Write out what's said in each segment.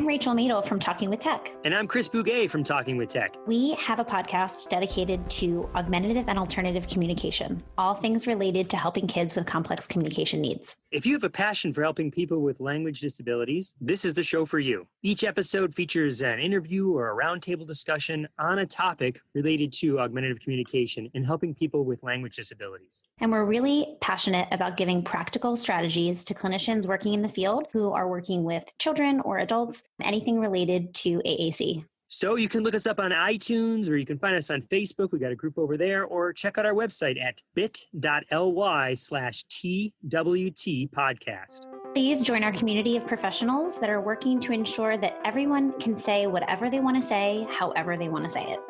I'm Rachel Madel from Talking with Tech. And I'm Chris Bouguet from Talking with Tech. We have a podcast dedicated to augmentative and alternative communication, all things related to helping kids with complex communication needs. If you have a passion for helping people with language disabilities, this is the show for you. Each episode features an interview or a roundtable discussion on a topic related to augmentative communication and helping people with language disabilities. And we're really passionate about giving practical strategies to clinicians working in the field who are working with children or adults, anything related to AAC. So you can look us up on iTunes, or you can find us on Facebook. We got a group over there, or check out our website at bit.ly/TWT podcast. Please join our community of professionals that are working to ensure that everyone can say whatever they want to say, however they want to say it.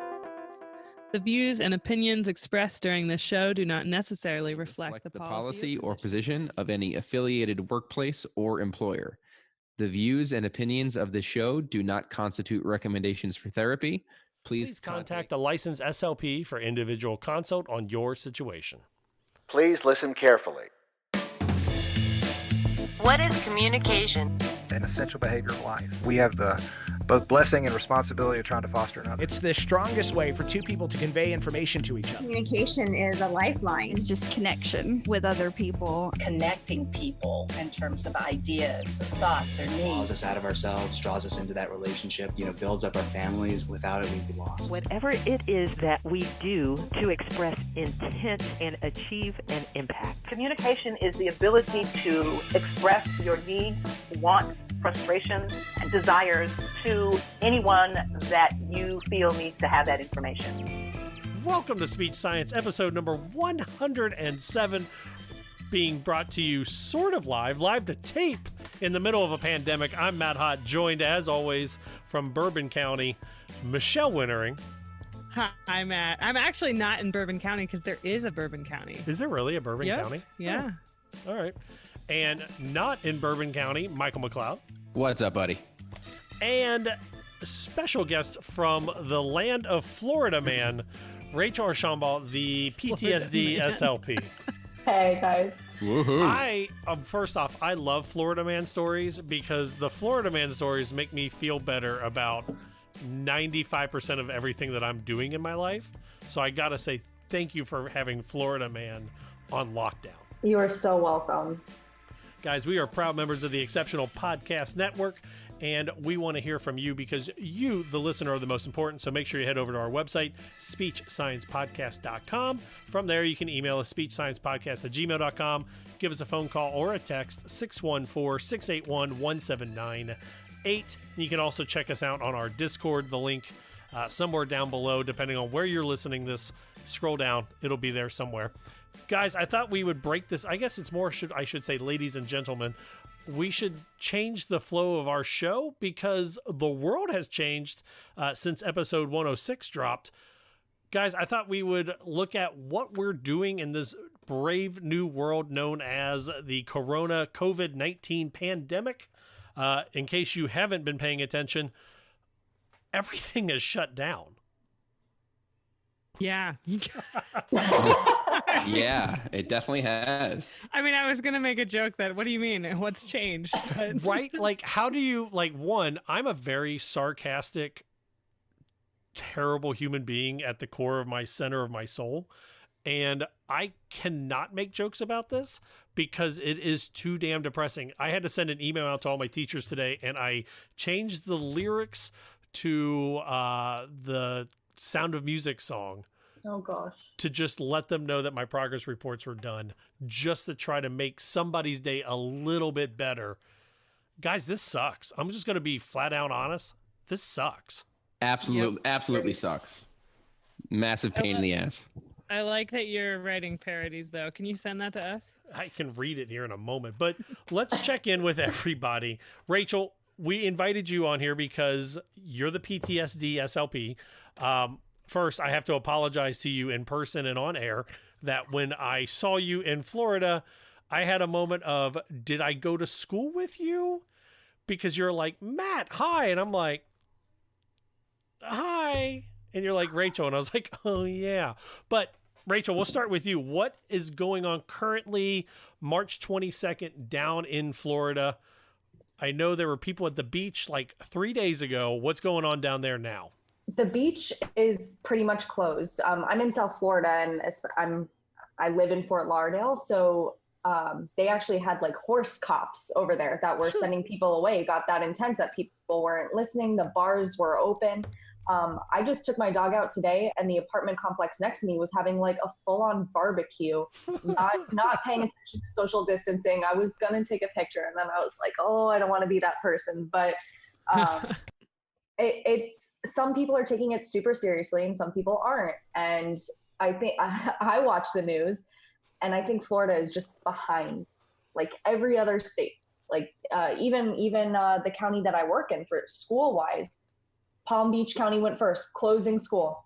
The views and opinions expressed during this show do not necessarily reflect the policy or position of any affiliated workplace or employer. The views and opinions of the show do not constitute recommendations for therapy. Please contact a licensed SLP for individual consult on your situation. Please listen carefully. What is communication? An essential behavior of life. We have the both blessing and responsibility of trying to foster another. It's the strongest way for two people to convey information to each other. Communication is a lifeline. It's just connection with other people. Connecting people in terms of ideas, or thoughts, or needs. Draws us out of ourselves, draws us into that relationship, builds up our families. Without it, we'd be lost. Whatever it is that we do to express intent and achieve an impact. Communication is the ability to express your needs, wants, frustrations, and desires to anyone that you feel needs to have that information. Welcome to Speech Science, episode number 107, being brought to you sort of live to tape in the middle of a pandemic. I'm Matt Hott, joined as always from Bourbon County, Michelle Wintering. Hi, Matt. I'm actually not in Bourbon County because there is a Bourbon County. Is there really a Bourbon County? Yeah. Oh. All right. And not in Bourbon County, Michael McLeod. What's up, buddy? And a special guest from the land of Florida man, Rachel Archambault, the PTSDSLP. Hey, guys. Woohoo. First off, I love Florida man stories because the Florida man stories make me feel better about 95% of everything that I'm doing in my life. So I got to say thank you for having Florida man on lockdown. You are so welcome. Guys, we are proud members of the Exceptional Podcast Network, and we want to hear from you because you, the listener, are the most important. So make sure you head over to our website, speechsciencepodcast.com. From there, you can email us, speechsciencepodcast@gmail.com. Give us a phone call or a text, 614-681-1798. You can also check us out on our Discord, the link somewhere down below, depending on where you're listening this. Scroll down, it'll be there somewhere. Guys, I thought we would break this. I guess it's more, I should say, ladies and gentlemen, we should change the flow of our show because the world has changed since episode 106 dropped. Guys, I thought we would look at what we're doing in this brave new world known as the Corona COVID-19 pandemic. In case you haven't been paying attention, everything is shut down. Yeah. Yeah, it definitely has. I mean, I was going to make a joke that, what do you mean? What's changed? Right? Like, how do you, one, I'm a very sarcastic, terrible human being at the core of my center of my soul. And I cannot make jokes about this because it is too damn depressing. I had to send an email out to all my teachers today, and I changed the lyrics to the Sound of Music song. Oh gosh. To just let them know that my progress reports were done, just to try to make somebody's day a little bit better. Guys, this sucks. I'm just going to be flat out honest. This sucks. Absolutely sucks. Massive pain in the ass. I like that you're writing parodies, though. Can you send that to us? I can read it here in a moment, but let's check in with everybody. Rachel, we invited you on here because you're the PTSDSLP. First, I have to apologize to you in person and on air that when I saw you in Florida, I had a moment of, did I go to school with you? Because you're like, Matt, hi. And I'm like, hi. And you're like, Rachel. And I was like, oh, yeah. But Rachel, we'll start with you. What is going on currently, March 22nd, down in Florida? I know there were people at the beach like 3 days ago. What's going on down there now? The beach is pretty much closed. I'm in South Florida, and I live in Fort Lauderdale, so they actually had like horse cops over there that were sending people away. It got that intense that people weren't listening. The bars were open. I just took my dog out today, and the apartment complex next to me was having like a full-on barbecue, not paying attention to social distancing. I was gonna take a picture, and then I was like, oh, I don't want to be that person. But it's some people are taking it super seriously, and some people aren't. And I think I watch the news, and I think Florida is just behind, like every other state. Like even the county that I work in for school-wise. Palm Beach County went first, closing school.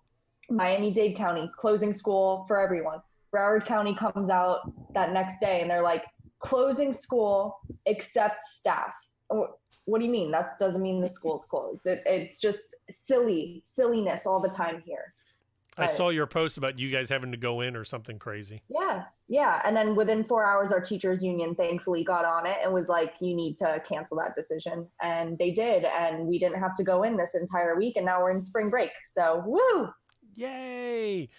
Miami-Dade County, closing school for everyone. Broward County comes out that next day and they're like, closing school except staff. What do you mean? That doesn't mean the school's closed. It's just silliness all the time here. I saw your post about you guys having to go in or something crazy. Yeah. And then within 4 hours, our teachers union thankfully got on it and was like, you need to cancel that decision. And they did. And we didn't have to go in this entire week. And now we're in spring break. So woo! Yay!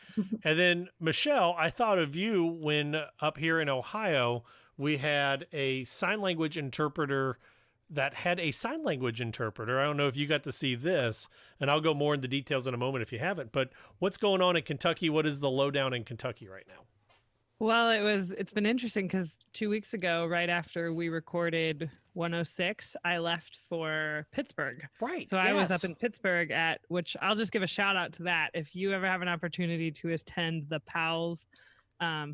And then Michelle, I thought of you when up here in Ohio, we had a sign language interpreter that had a sign language interpreter. I don't know if you got to see this, and I'll go more into details in a moment if you haven't, but what's going on in Kentucky? What is the lowdown in Kentucky right now? Well, it's been interesting because 2 weeks ago, right after we recorded 106, I left for Pittsburgh. Right. So I was up in Pittsburgh which I'll just give a shout out to that. If you ever have an opportunity to attend the PALS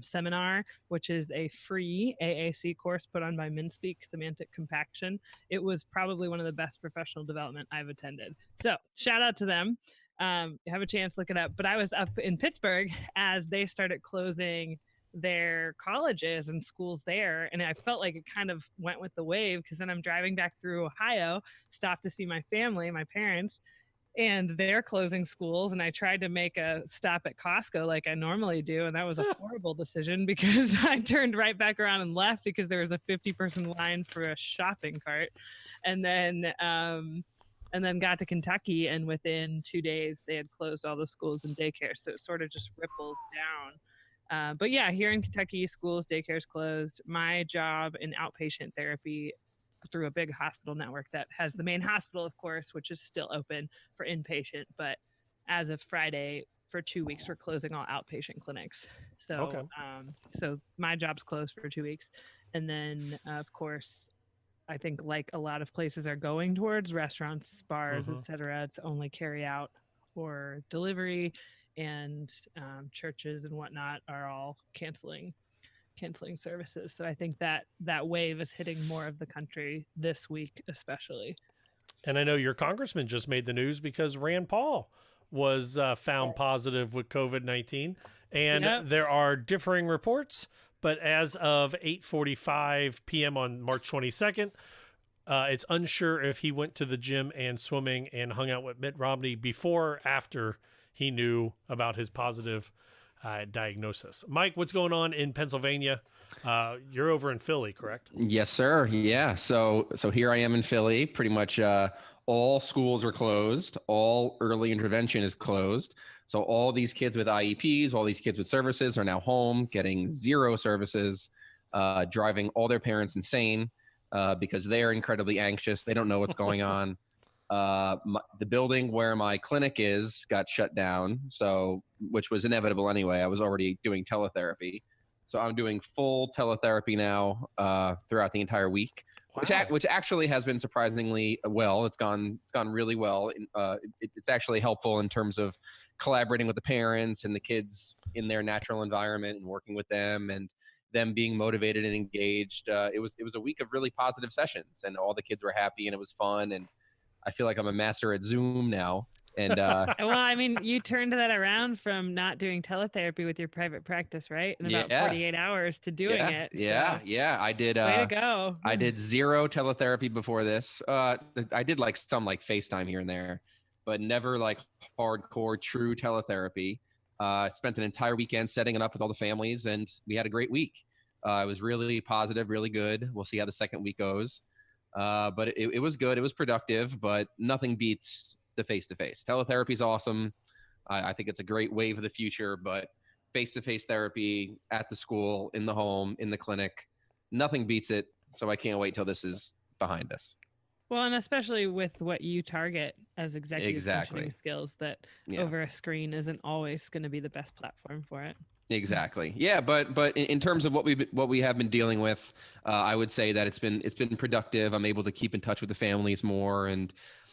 seminar, which is a free AAC course put on by MinSpeak, Semantic Compaction. It was probably one of the best professional development I've attended. So shout out to them. You have a chance, look it up. But I was up in Pittsburgh as they started closing their colleges and schools there. And I felt like it kind of went with the wave because then I'm driving back through Ohio, stopped to see my family, my parents, and they're closing schools. And I tried to make a stop at Costco like I normally do. And that was a horrible decision because I turned right back around and left because there was a 50-person line for a shopping cart. And then got to Kentucky. And within 2 days, they had closed all the schools and daycare. So it sort of just ripples down. But yeah, here in Kentucky, schools, daycare's closed. My job in outpatient therapy through a big hospital network that has the main hospital, of course, which is still open for inpatient. But as of Friday, for 2 weeks, we're closing all outpatient clinics. So, okay. So my job's closed for 2 weeks. And then, of course, I think like a lot of places are going towards restaurants, bars, et cetera, it's only carry out or delivery, and churches and whatnot are all canceling services. So I think that wave is hitting more of the country this week, especially. And I know your congressman just made the news because Rand Paul was found positive with COVID-19. And there are differing reports, but as of 8:45 p.m. on March 22nd, it's unsure if he went to the gym and swimming and hung out with Mitt Romney before or after he knew about his positive diagnosis. Mike, what's going on in Pennsylvania? You're over in Philly, correct? Yes, sir. Yeah. So here I am in Philly. Pretty much all schools are closed. All early intervention is closed. So all these kids with IEPs, all these kids with services are now home getting zero services, driving all their parents insane because they're incredibly anxious. They don't know what's going on. The building where my clinic is got shut down, which was inevitable anyway. I was already doing teletherapy. So I'm doing full teletherapy now throughout the entire week, which actually has been surprisingly well. It's gone really well. It's actually helpful in terms of collaborating with the parents and the kids in their natural environment and working with them and them being motivated and engaged. It was a week of really positive sessions, and all the kids were happy, and it was fun. And I feel like I'm a master at Zoom now. And well, I mean, you turned that around from not doing teletherapy with your private practice, right? In about 48 hours to doing it. Yeah. I did. Way to go. I did zero teletherapy before this. I did like some like FaceTime here and there, but never like hardcore true teletherapy. I spent an entire weekend setting it up with all the families, and we had a great week. It was really positive, really good. We'll see how the second week goes. But it was good. It was productive, but nothing beats the face-to-face. Teletherapy is awesome. I think it's a great wave of the future, but face-to-face therapy at the school, in the home, in the clinic, nothing beats it. So I can't wait till this is behind us. Well, and especially with what you target as executive functioning skills, that over a screen isn't always going to be the best platform for it. Exactly. Yeah, but in terms of what we have been dealing with, I would say that it's been productive. I'm able to keep in touch with the families more, and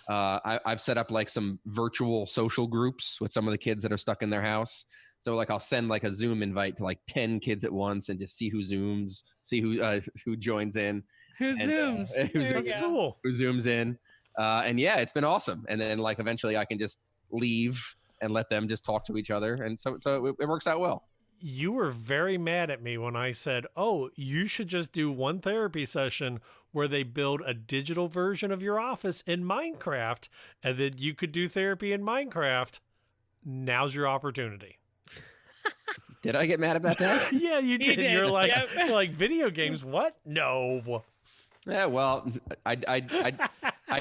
I've set up like some virtual social groups with some of the kids that are stuck in their house. So like I'll send like a Zoom invite to like 10 kids at once and just see who zooms, see who joins in. Who zooms? That's cool. Who zooms in. And yeah, it's been awesome. And then like eventually I can just leave and let them just talk to each other. And so it works out well. You were very mad at me when I said, oh, you should just do one therapy session where they build a digital version of your office in Minecraft, and then you could do therapy in Minecraft. Now's your opportunity. Did I get mad about that? Yeah, you did. You're like video games. What? No. Yeah, well, I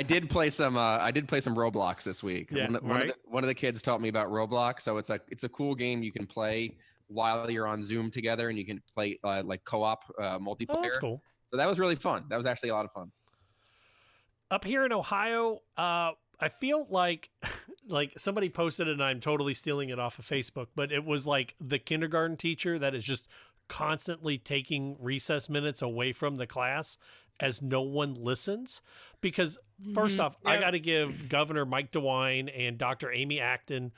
did play some Roblox this week. Yeah, one of the kids taught me about Roblox. So it's a cool game you can play while you're on Zoom together, and you can play like co-op multiplayer. Oh, that's cool. So that was really fun. That was actually a lot of fun. Up here in Ohio, I feel like somebody posted it, and I'm totally stealing it off of Facebook, but it was like the kindergarten teacher that is just constantly taking recess minutes away from the class as no one listens. Because first off, I got to give Governor Mike DeWine and Dr. Amy Acton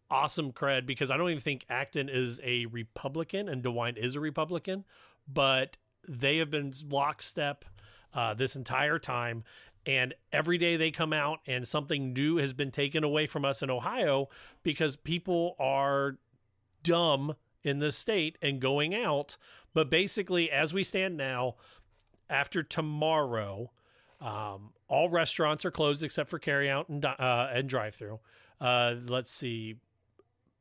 awesome cred, because I don't even think Acton is a Republican and DeWine is a Republican, but they have been lockstep this entire time. And every day they come out and something new has been taken away from us in Ohio because people are dumb in this state and going out. But basically, as we stand now, after tomorrow, all restaurants are closed except for carryout and drive-through. Let's see.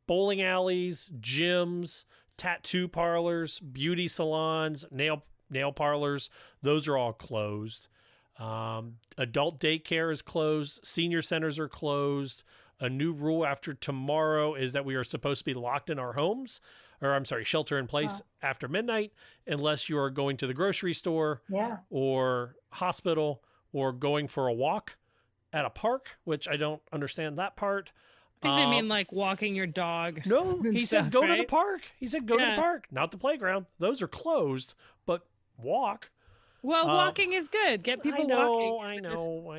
Bowling alleys, gyms, tattoo parlors, beauty salons, nail parlors, those are all closed. Adult daycare is closed. Senior centers are closed. A new rule after tomorrow is that we are supposed to be locked in our homes, shelter in place after midnight, unless you are going to the grocery store or hospital or going for a walk at a park, which I don't understand that part. I think they mean like walking your dog. No, he said go to the park. He said go to the park, not the playground. Those are closed, but walk. Well, walking is good. Get people walking. I know.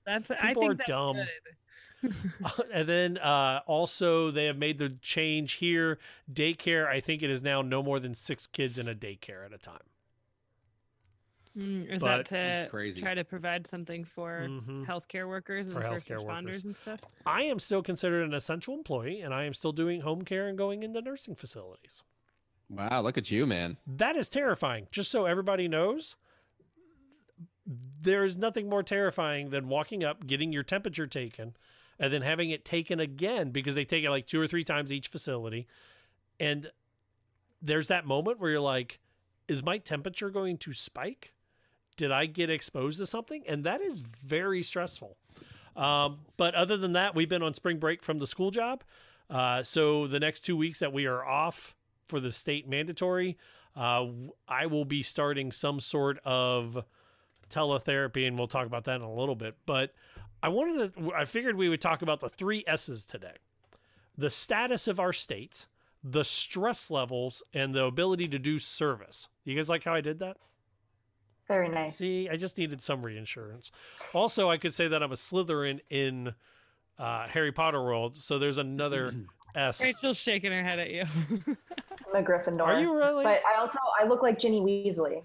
But people are dumb. And then also they have made the change here. Daycare, I think it is now no more than 6 kids in a daycare at a time. Is that to try to provide something for healthcare workers and first responders and stuff? I am still considered an essential employee, and I am still doing home care and going into nursing facilities. Wow, look at you, man. That is terrifying. Just so everybody knows, there is nothing more terrifying than walking up, getting your temperature taken, and then having it taken again, because they take it like 2 or 3 times each facility. And there's that moment where you're like, is my temperature going to spike? Did I get exposed to something? And that is very stressful. But other than that, we've been on spring break from the school job. So the next 2 weeks that we are off for the state mandatory, I will be starting some sort of teletherapy, and we'll talk about that in a little bit. But I figured we would talk about the 3 S's today: the status of our states, the stress levels, and the ability to do service. You guys like how I did that? Very nice. See, I just needed some reinsurance. Also, I could say that I'm a Slytherin in Harry Potter world, so there's another S. Rachel's shaking her head at you. I'm a Gryffindor. Are you really? But I look like Ginny Weasley.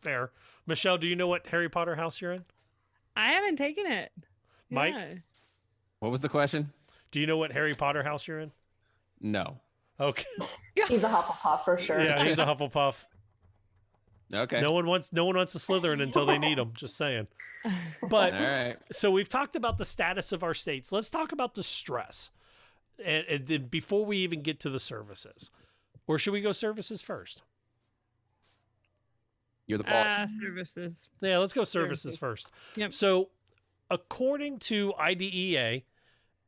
Fair. Michelle, do you know what Harry Potter house you're in? I haven't taken it. Mike? Yeah. What was the question? Do you know what Harry Potter house you're in? No. Okay. He's a Hufflepuff for sure. Yeah, he's a Hufflepuff. Okay. No one wants to Slytherin until they need them. Just saying. But all right. So we've talked about the status of our states. Let's talk about the stress, and then before we even get to the services, or should we go services first? You're the boss. Services. Yeah, let's go services first. Yep. So according to IDEA,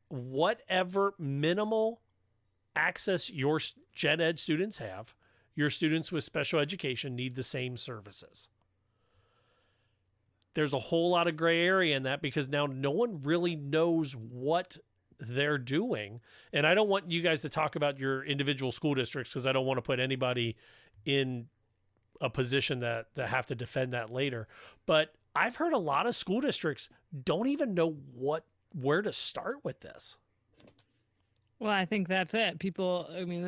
whatever minimal access your gen ed students have, your students with special education need the same services. There's a whole lot of gray area in that because now no one really knows what they're doing. And I don't want you guys to talk about your individual school districts because I don't want to put anybody in a position that have to defend that later. But I've heard a lot of school districts don't even know where to start with this. Well, I think that's it. People, I mean,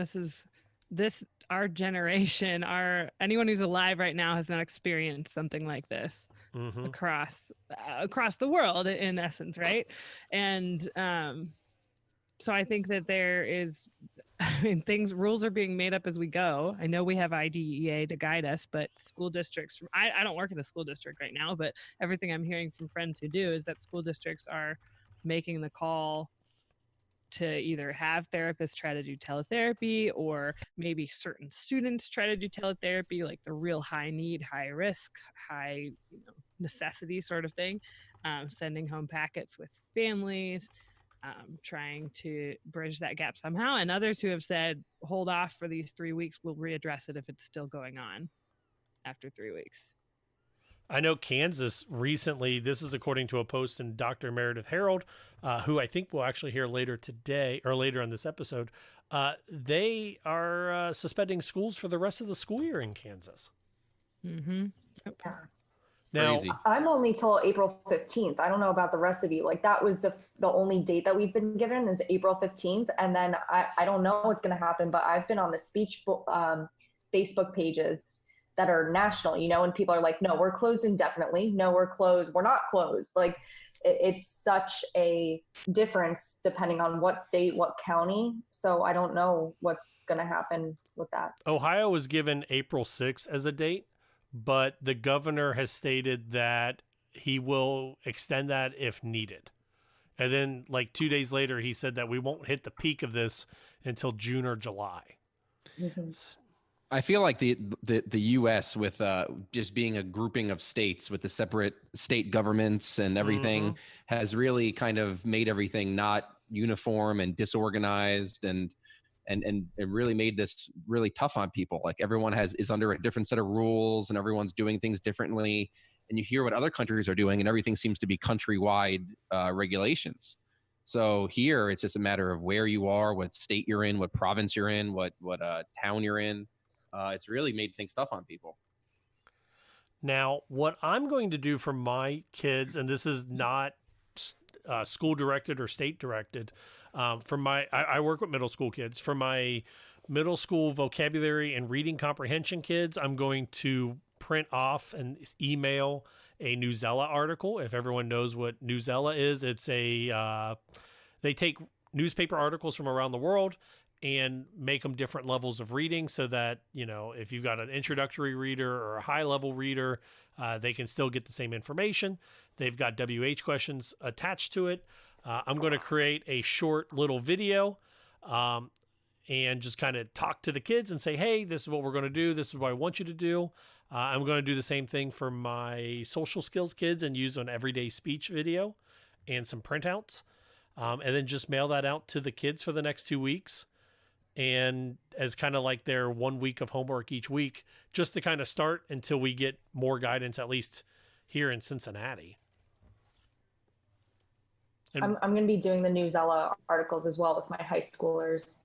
our generation, anyone who's alive right now has not experienced something like this across the world in essence. Right. And, so I think that rules are being made up as we go. I know we have IDEA to guide us, but school districts, I don't work in a school district right now, but everything I'm hearing from friends who do is that school districts are making the call to either have therapists try to do teletherapy, or maybe certain students try to do teletherapy, like the real high need, high risk, high necessity sort of thing, sending home packets with families, trying to bridge that gap somehow. And others who have said, hold off for these 3 weeks, we'll readdress it if it's still going on after 3 weeks. I know Kansas recently, this is according to a post in Dr. Meredith Harold, who I think we'll actually hear later today or later in this episode. They are suspending schools for the rest of the school year in Kansas. Mm-hmm. Yep. Now, Crazy. I'm only till April 15th. I don't know about the rest of you. Like that was the only date that we've been given is April 15th. And then I don't know what's going to happen, but I've been on the speech Facebook pages that are national, and people are like, no, we're closed indefinitely. No, we're closed. We're not closed. Like it's such a difference depending on what state, what county. So I don't know what's going to happen with that. Ohio was given April 6th as a date, but the governor has stated that he will extend that if needed. And then like 2 days later, he said that we won't hit the peak of this until June or July. Mm-hmm. I feel like the U.S. with just being a grouping of states with the separate state governments and everything has really kind of made everything not uniform and disorganized and really made this really tough on people. Like everyone is under a different set of rules and everyone's doing things differently. And you hear what other countries are doing and everything seems to be countrywide regulations. So here it's just a matter of where you are, what state you're in, what province you're in, what town you're in. It's really made things tough on people. Now, what I'm going to do for my kids, and this is not school directed or state directed, I work with middle school kids. For my middle school vocabulary and reading comprehension kids, I'm going to print off and email a Newsella article. If everyone knows what Newsella is, it's they take newspaper articles from around the world and make them different levels of reading so that, if you've got an introductory reader or a high level reader, they can still get the same information. They've got WH questions attached to it. I'm going to create a short little video and just kind of talk to the kids and say, hey, this is what we're going to do. This is what I want you to do. I'm going to do the same thing for my social skills kids and use an everyday speech video and some printouts, and then just mail that out to the kids for the next 2 weeks. And as kind of like their 1 week of homework each week, just to kind of start until we get more guidance, at least here in Cincinnati. I'm going to be doing the Newsella articles as well with my high schoolers.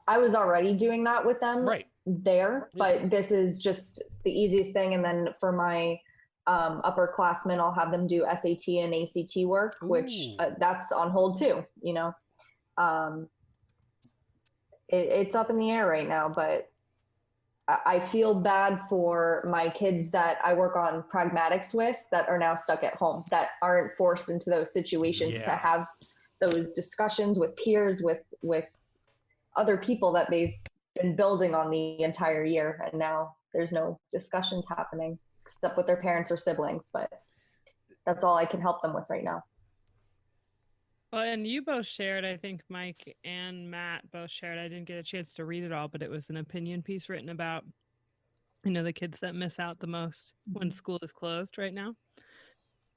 I was already doing that with them there, but this is just the easiest thing. And then for my upperclassmen, I'll have them do SAT and ACT work, which that's on hold too, It's up in the air right now, but I feel bad for my kids that I work on pragmatics with that are now stuck at home, that aren't forced into those situations to have those discussions with peers, with other people that they've been building on the entire year. And now there's no discussions happening except with their parents or siblings, but that's all I can help them with right now. Well, and you both shared, I think Mike and Matt both shared, I didn't get a chance to read it all, but it was an opinion piece written about the kids that miss out the most when school is closed right now.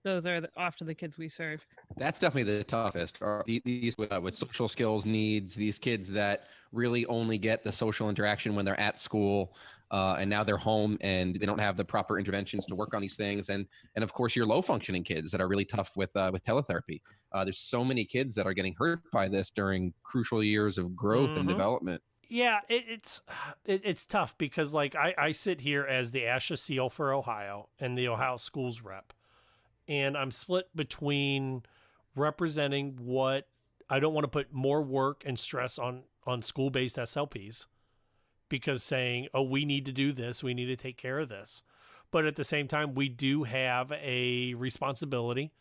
Those are often the kids we serve. That's definitely the toughest. Are these with social skills needs, these kids that really only get the social interaction when they're at school, and now they're home and they don't have the proper interventions to work on these things. And of course, your low functioning kids that are really tough with teletherapy. There's so many kids that are getting hurt by this during crucial years of growth and development. Yeah, it's tough because like I sit here as the ASHA SEAL for Ohio and the Ohio schools rep. And I'm split between representing what I don't want to put more work and stress on school-based SLPs because saying, oh, we need to do this. We need to take care of this. But at the same time, we do have a responsibility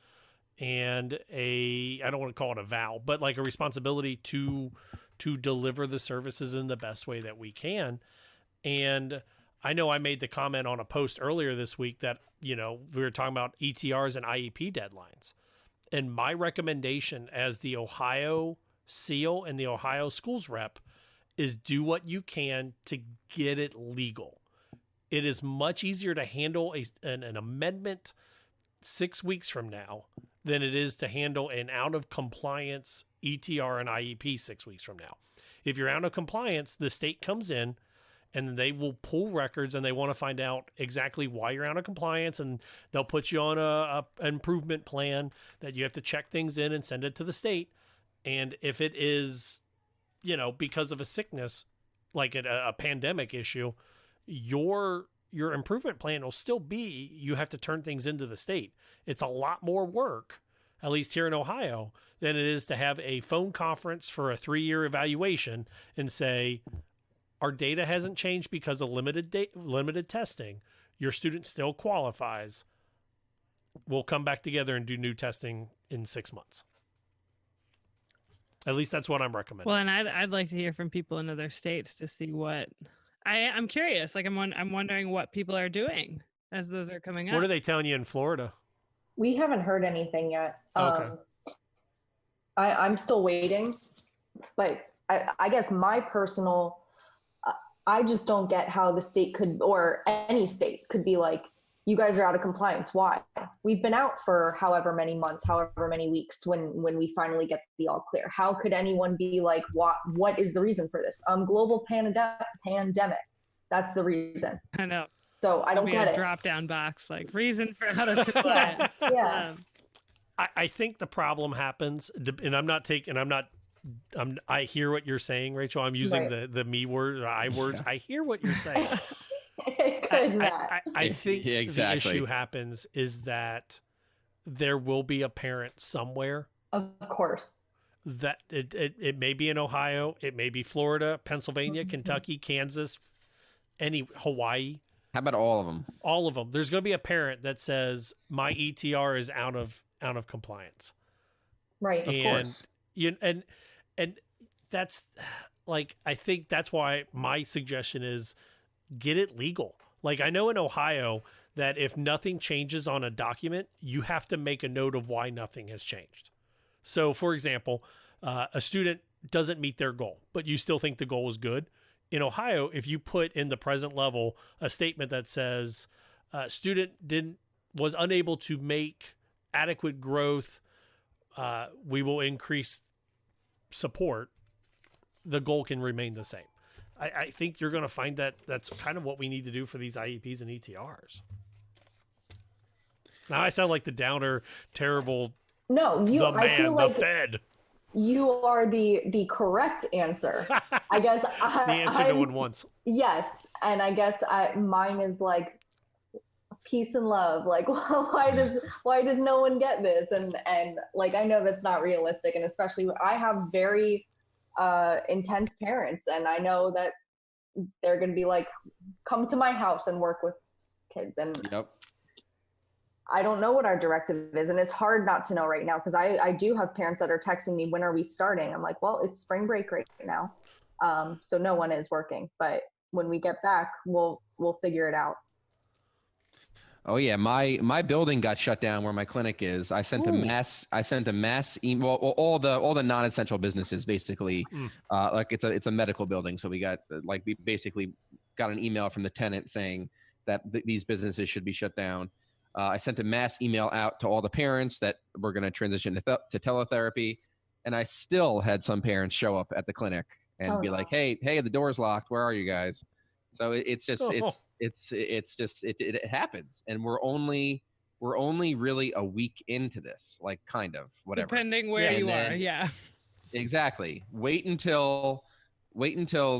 and I don't want to call it a vow, but like a responsibility to deliver the services in the best way that we can. And I know I made the comment on a post earlier this week that, we were talking about ETRs and IEP deadlines. And my recommendation as the Ohio SEAL and the Ohio schools rep is do what you can to get it legal. It is much easier to handle an amendment 6 weeks from now than it is to handle an out of compliance ETR and IEP 6 weeks from now. If you're out of compliance, the state comes in and they will pull records and they want to find out exactly why you're out of compliance, and they'll put you on an improvement plan that you have to check things in and send it to the state. And if it is, because of a sickness, like a pandemic issue, your improvement plan will still be, you have to turn things into the state. It's a lot more work, at least here in Ohio, than it is to have a phone conference for a 3-year evaluation and say, our data hasn't changed because of limited testing. Your student still qualifies. We'll come back together and do new testing in 6 months. At least that's what I'm recommending. Well, and I'd like to hear from people in other states to see what I'm curious. Like I'm wondering what people are doing as those are coming up. What are they telling you in Florida? We haven't heard anything yet. Okay. I'm still waiting, but I guess my personal, I just don't get how the state could, or any state could be like, you guys are out of compliance. Why? We've been out for however many months, however many weeks when we finally get the all clear. How could anyone be like, what is the reason for this? Global pandemic. That's the reason. I know. So I don't get it. Drop down box, like reason for out of compliance. Yeah. I think the problem happens, and I hear what you're saying, Rachel. I'm using the me word, I words. I hear what you're saying. I think the issue happens is that there will be a parent somewhere. Of course. That it may be in Ohio, it may be Florida, Pennsylvania, Kentucky, Kansas, Hawaii. How about all of them? All of them. There's going to be a parent that says my ETR is out of compliance. Right. Of course. And that's like, I think that's why my suggestion is get it legal. Like I know in Ohio that if nothing changes on a document, you have to make a note of why nothing has changed. So for example, a student doesn't meet their goal, but you still think the goal is good. In Ohio, if you put in the present level a statement that says student was unable to make adequate growth, we will increase support, the goal can remain the same. I think you're going to find that that's kind of what we need to do for these IEPs and ETRs. Now I sound like the downer, terrible. No, I feel like the Fed. You are the correct answer. I guess the answer no one wants. Yes, and I guess mine is like peace and love. Like, why does no one get this? And like I know that's not realistic, and especially I have very intense parents, and I know that they're going to be like, come to my house and work with kids, and yep. I don't know what our directive is, and it's hard not to know right now because I do have parents that are texting me, when are we starting? I'm like, well, it's spring break right now, so no one is working, but when we get back, we'll figure it out. Oh yeah, my building got shut down where my clinic is. I sent a mass email. Well, all the non-essential businesses basically. Like it's a medical building, so we basically got an email from the tenant saying, that these businesses should be shut down. I sent a mass email out to all the parents that we're going to transition to teletherapy. And I still had some parents show up at the clinic and be like, hey, the door's locked. Where are you guys? So it happens. And we're only really a week into this, like kind of whatever. Depending where you are. Yeah. Exactly. Wait until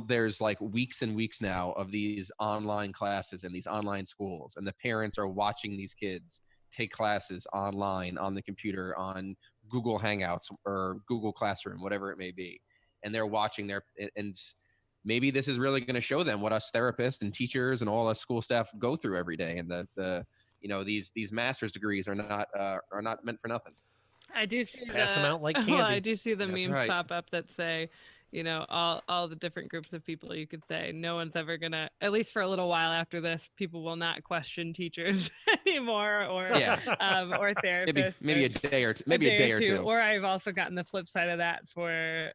there's like weeks and weeks now of these online classes and these online schools, and the parents are watching these kids take classes online on the computer, on Google Hangouts or Google Classroom, whatever it may be. And they're watching and maybe this is really going to show them what us therapists and teachers and all us school staff go through every day. And these master's degrees are not meant for nothing. I do see pass them out like candy. I do see the memes right. pop up that say, all the different groups of people you could say. No one's ever gonna, at least for a little while after this, people will not question teachers anymore, or therapists. Maybe a day or two. Or I've also gotten the flip side of that for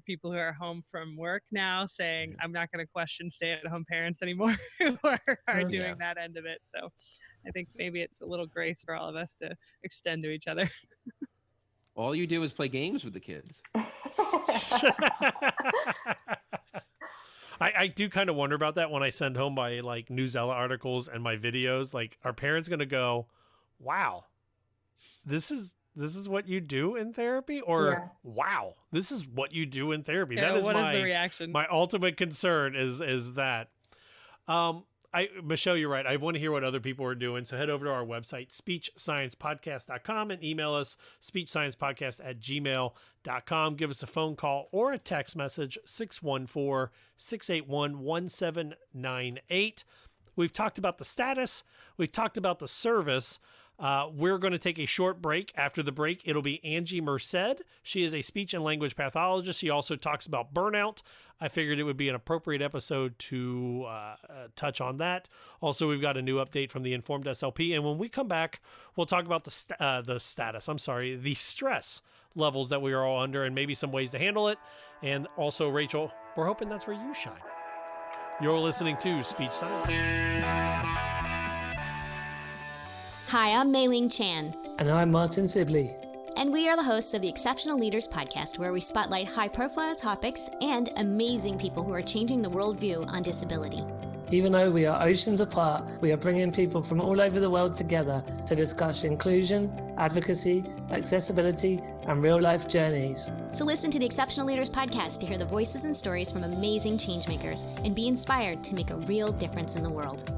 people who are home from work now, saying I'm not going to question stay-at-home parents anymore who are doing that end of it. So I think maybe it's a little grace for all of us to extend to each other. All you do is play games with the kids. I do kind of wonder about that when I send home my like Newsella articles and my videos. Like, are parents going to go, wow, this is what you do in therapy? Or wow, this is what you do in therapy. Yeah, that is what is the reaction? My ultimate concern is that. Michelle, you're right. I want to hear what other people are doing. So head over to our website, speechsciencepodcast.com, and email us, speechsciencepodcast@gmail.com. Give us a phone call or a text message, 614-681-1798. We've talked about the status. We've talked about the service. We're going to take a short break. After the break, it'll be Angie Merced. She is a speech and language pathologist. She also talks about burnout. I figured it would be an appropriate episode to touch on that. Also, we've got a new update from the Informed SLP. And when we come back, we'll talk about the stress levels that we are all under and maybe some ways to handle it. And also, Rachel, we're hoping that's where you shine. You're listening to Speech Science. Hi, I'm Mei Ling Chan. And I'm Martin Sibley. And we are the hosts of the Exceptional Leaders Podcast, where we spotlight high-profile topics and amazing people who are changing the worldview on disability. Even though we are oceans apart, we are bringing people from all over the world together to discuss inclusion, advocacy, accessibility, and real-life journeys. So listen to the Exceptional Leaders Podcast to hear the voices and stories from amazing changemakers and be inspired to make a real difference in the world.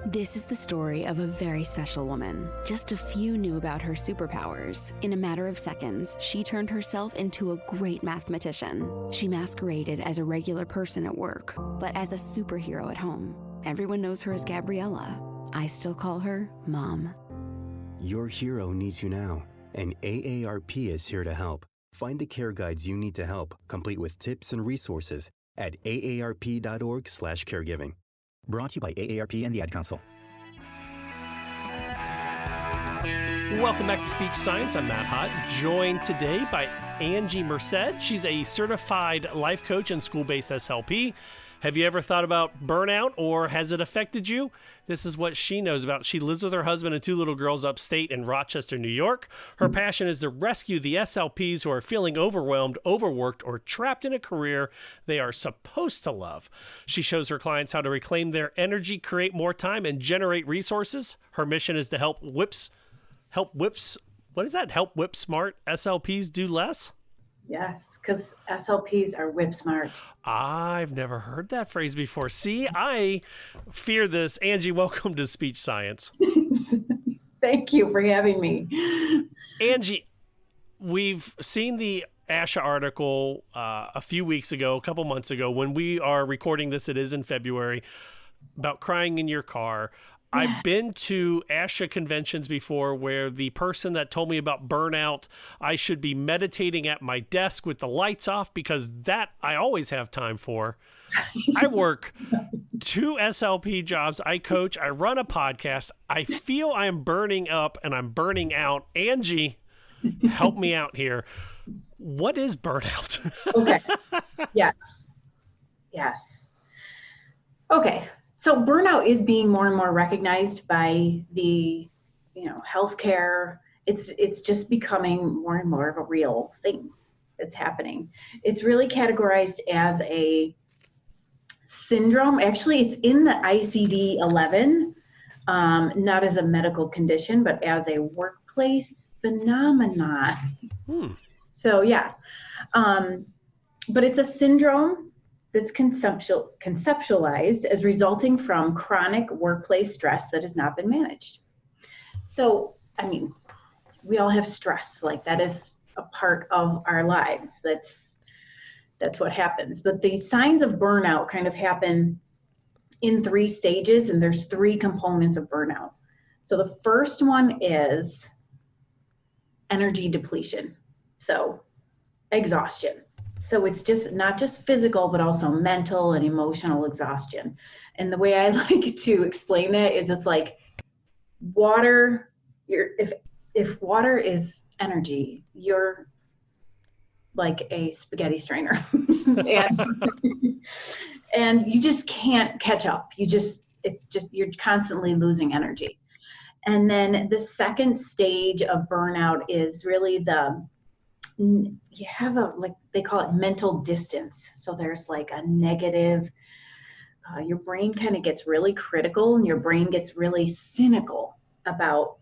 This is the story of a very special woman. Just a few knew about her superpowers. In a matter of seconds, she turned herself into a great mathematician. She masqueraded as a regular person at work, but as a superhero at home. Everyone knows her as Gabriella. I still call her Mom. Your hero needs you now, and AARP is here to help. Find the care guides you need to help, complete with tips and resources at aarp.org/caregiving. Brought to you by AARP and the Ad Council. Welcome back to Speech Science. I'm Matt Hott, joined today by Angie Merced. She's a certified life coach and school-based SLP. Have you ever thought about burnout, or has it affected you? This is what she knows about. She lives with her husband and 2 little girls upstate in Rochester, New York. Her passion is to rescue the SLPs who are feeling overwhelmed, overworked, or trapped in a career they are supposed to love. She shows her clients how to reclaim their energy, create more time, and generate resources. Her mission is to help whip smart SLPs do less? Yes, because SLPs are whip smart. I've never heard that phrase before. See, I fear this. Angie, welcome to Speech Science. Thank you for having me. Angie, we've seen the ASHA article a couple months ago. When we are recording this, it is in February, about crying in your car. I've been to ASHA conventions before where the person that told me about burnout, I should be meditating at my desk with the lights off, because that I always have time for. I work 2 SLP jobs. I coach. I run a podcast. I feel I am burning up and I'm burning out. Angie, help me out here. What is burnout? Okay. Yes. Okay. So burnout is being more and more recognized by the, healthcare. It's just becoming more and more of a real thing that's happening. It's really categorized as a syndrome. Actually, it's in the ICD-11, not as a medical condition, but as a workplace phenomenon. So yeah, but it's a syndrome that's conceptualized as resulting from chronic workplace stress that has not been managed. So, I mean, we all have stress, like that is a part of our lives. That's what happens. But the signs of burnout kind of happen in 3 stages, and there's 3 components of burnout. So the first one is energy depletion. So exhaustion. So it's just not just physical, but also mental and emotional exhaustion. And the way I like to explain that is it's like water. If water is energy, you're like a spaghetti strainer, and you just can't catch up. You're constantly losing energy. And then the second stage of burnout is really you have like they call it mental distance. So there's like a negative, your brain kind of gets really critical, and your brain gets really cynical about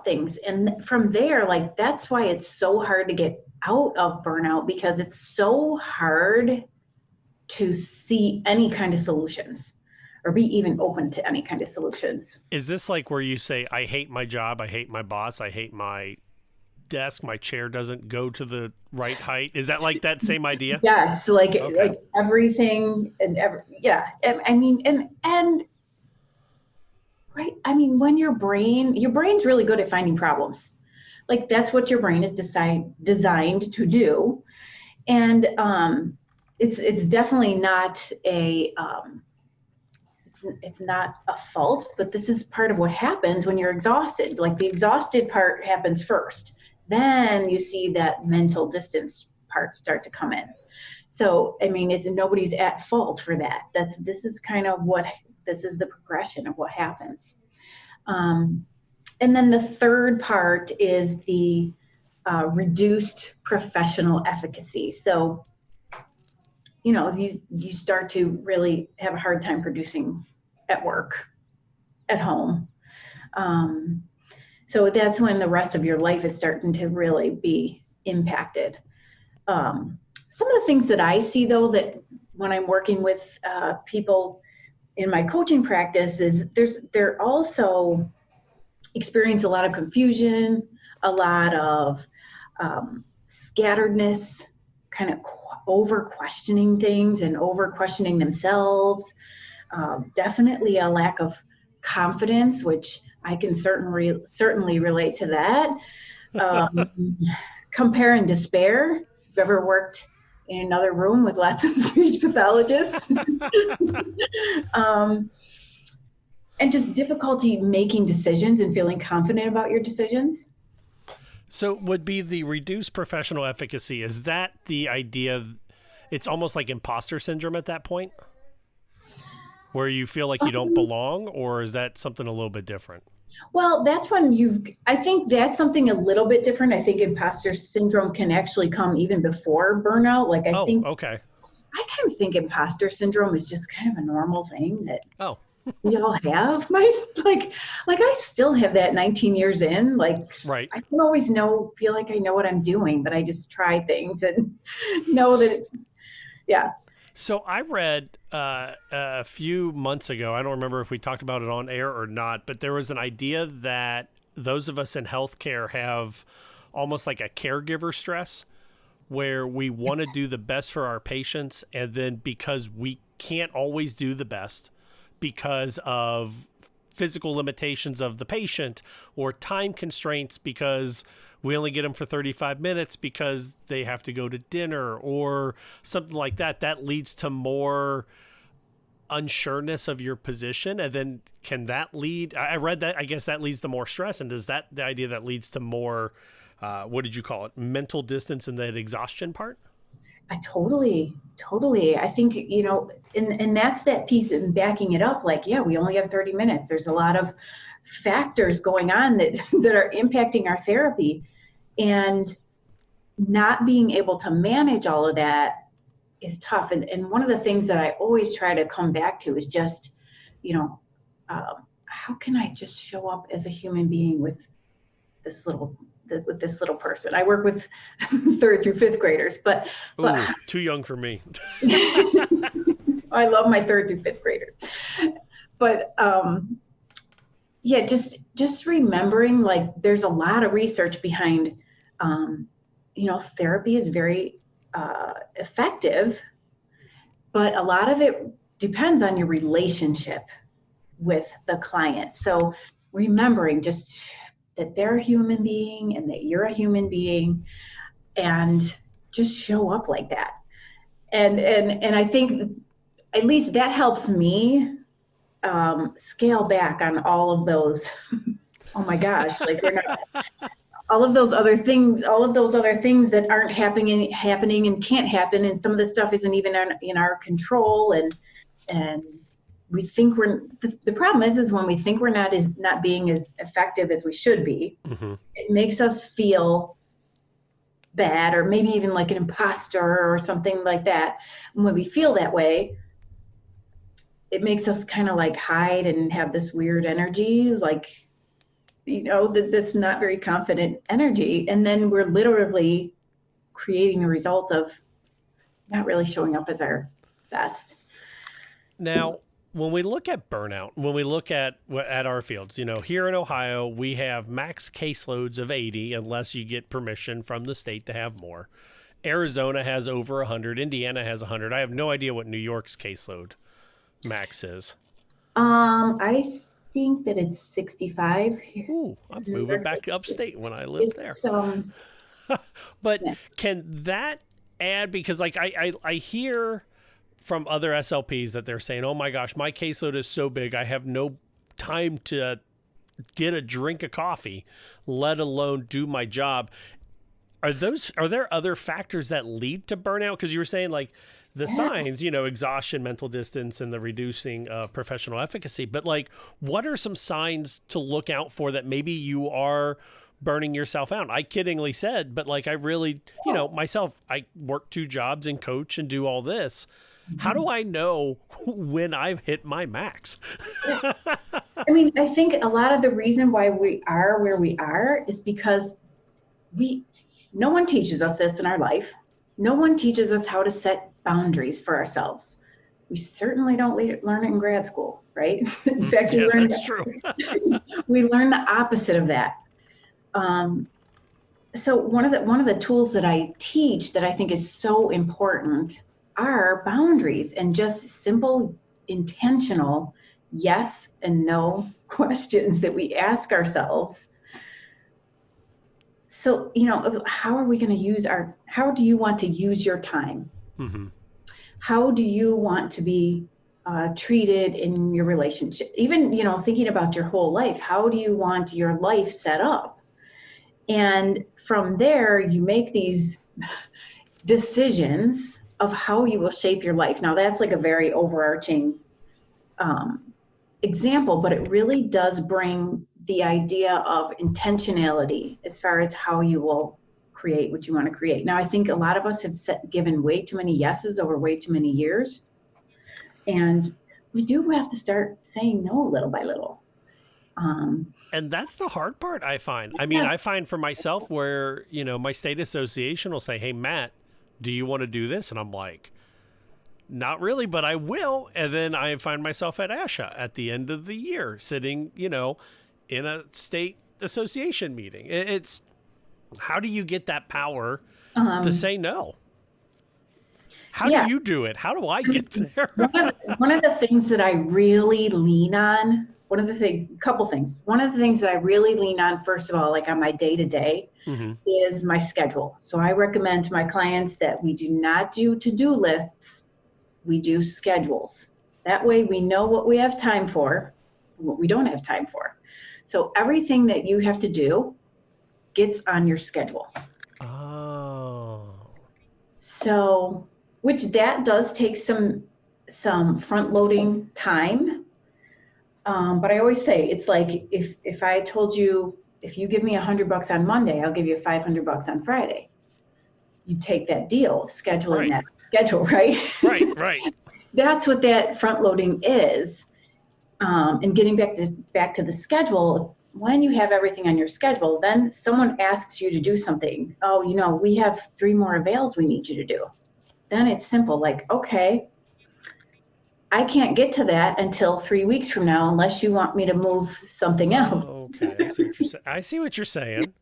things. And from there, like, that's why it's so hard to get out of burnout, because it's so hard to see any kind of solutions or be even open to any kind of solutions. Is this like where you say, I hate my job, I hate my boss, I hate my desk, my chair doesn't go to the right height? Is that like that same idea? Yes, like everything and right. I mean, when your brain's really good at finding problems. Like, that's what your brain is designed to do. And it's definitely not it's not a fault, but this is part of what happens when you're exhausted. Like, the exhausted part happens first. Then you see that mental distance part start to come in. So, I mean, nobody's at fault for that. This is the progression of what happens. And then the third part is the reduced professional efficacy. So, you start to really have a hard time producing at work, at home. So that's when the rest of your life is starting to really be impacted. Some of the things that I see, though, that when I'm working with people in my coaching practice, is they're also experience a lot of confusion, a lot of scatteredness, kind of over questioning things and over questioning themselves. Definitely a lack of confidence, which I can certainly relate to that. Compare and despair. If you've ever worked in another room with lots of speech pathologists. And just difficulty making decisions and feeling confident about your decisions. So would be the reduced professional efficacy, is that the idea, it's almost like imposter syndrome at that point? Where you feel like you don't belong, or is that something a little bit different? Well, that's when I think that's something a little bit different. I think imposter syndrome can actually come even before burnout. Like, I kind of think imposter syndrome is just kind of a normal thing that we all have. I still have that 19 years in. Like, right. I don't always feel like I know what I'm doing, but I just try things and know that yeah. So I read a few months ago, I don't remember if we talked about it on air or not, but there was an idea that those of us in healthcare have almost like a caregiver stress, where we want to do the best for our patients, and then because we can't always do the best because of physical limitations of the patient or time constraints, because we only get them for 35 minutes because they have to go to dinner or something like that, that leads to more unsureness of your position. And then can that lead, I read that, I guess that leads to more stress. And does that, the idea that leads to more, what did you call it? Mental distance and that exhaustion part? I totally. I think, you know, and that's that piece of backing it up. Like, yeah, we only have 30 minutes. There's a lot of factors going on that are impacting our therapy, and not being able to manage all of that is tough. And one of the things that I always try to come back to is just, you know, how can I just show up as a human being with this little person? I work with 3rd through 5th graders, but too young for me. I love my 3rd through 5th graders, but yeah, just remembering, like, there's a lot of research behind, you know, therapy is very effective, but a lot of it depends on your relationship with the client. So remembering just that they're a human being and that you're a human being, and just show up like that. And I think at least that helps me scale back on all of those. Oh my gosh, like we're not, all of those other things that aren't happening and can't happen, and some of the stuff isn't even in our control, and we think the problem is when we think we're not being as effective as we should be, it makes us feel bad, or maybe even like an imposter or something like that. And when we feel that way, it makes us kind of like hide and have this weird energy, like, you know, this not very confident energy. And then we're literally creating a result of not really showing up as our best. Now, when we look at burnout, when we look at our fields, you know, here in Ohio, we have max caseloads of 80 unless you get permission from the state to have more. Arizona has over 100. Indiana has 100. I have no idea what New York's caseload max is. I think that it's 65. Ooh, I'm moving back upstate when I lived there. But can that add, because like I hear from other SLPs that they're saying, oh my gosh, my caseload is so big, I have no time to get a drink of coffee, let alone do my job. Are there other factors that lead to burnout? Because you were saying like the signs, you know, exhaustion, mental distance, and the reducing professional efficacy. But like, what are some signs to look out for that maybe you are burning yourself out? I kiddingly said, but like I really, you know, myself, I work 2 jobs and coach and do all this. How do I know when I've hit my max? I mean, I think a lot of the reason why we are where we are is because no one teaches us this in our life. No one teaches us how to set boundaries for ourselves. We certainly don't learn it in grad school, right? In fact, that's true. We learn the opposite of that. So one of the tools that I teach that I think is so important are boundaries, and just simple, intentional yes and no questions that we ask ourselves. So, you know, how are we going to use how do you want to use your time? Mm-hmm. How do you want to be treated in your relationship? Even, you know, thinking about your whole life, how do you want your life set up? And from there, you make these decisions of how you will shape your life. Now, that's like a very overarching example, but it really does bring the idea of intentionality as far as how you will create what you want to create. Now, I think a lot of us have given way too many yeses over way too many years. And we do have to start saying no little by little. And that's the hard part, I find. I mean, I find for myself where, you know, my state association will say, hey, Matt, do you want to do this? And I'm like, not really, but I will. And then I find myself at ASHA at the end of the year sitting, you know, in a state association meeting. It's how do you get that power to say no? How do you do it? How do I get there? One of the things that I really lean on, one of the things that I really lean on, first of all, like on my day-to-day, is my schedule. So I recommend to my clients that we do not do to-do lists, we do schedules. That way we know what we have time for, what we don't have time for. So everything that you have to do gets on your schedule. Oh. So, which that does take some front loading time. But I always say, it's like, if I told you, if you give me $100 on Monday, I'll give you $500 on Friday. You take that deal, scheduling that schedule, right? Right. That's what that front loading is. And getting back to the schedule, when you have everything on your schedule, then someone asks you to do something. Oh, we have 3 more avails we need you to do. Then it's simple, like, okay, I can't get to that until 3 weeks from now unless you want me to move something else. Okay, I see what you're saying.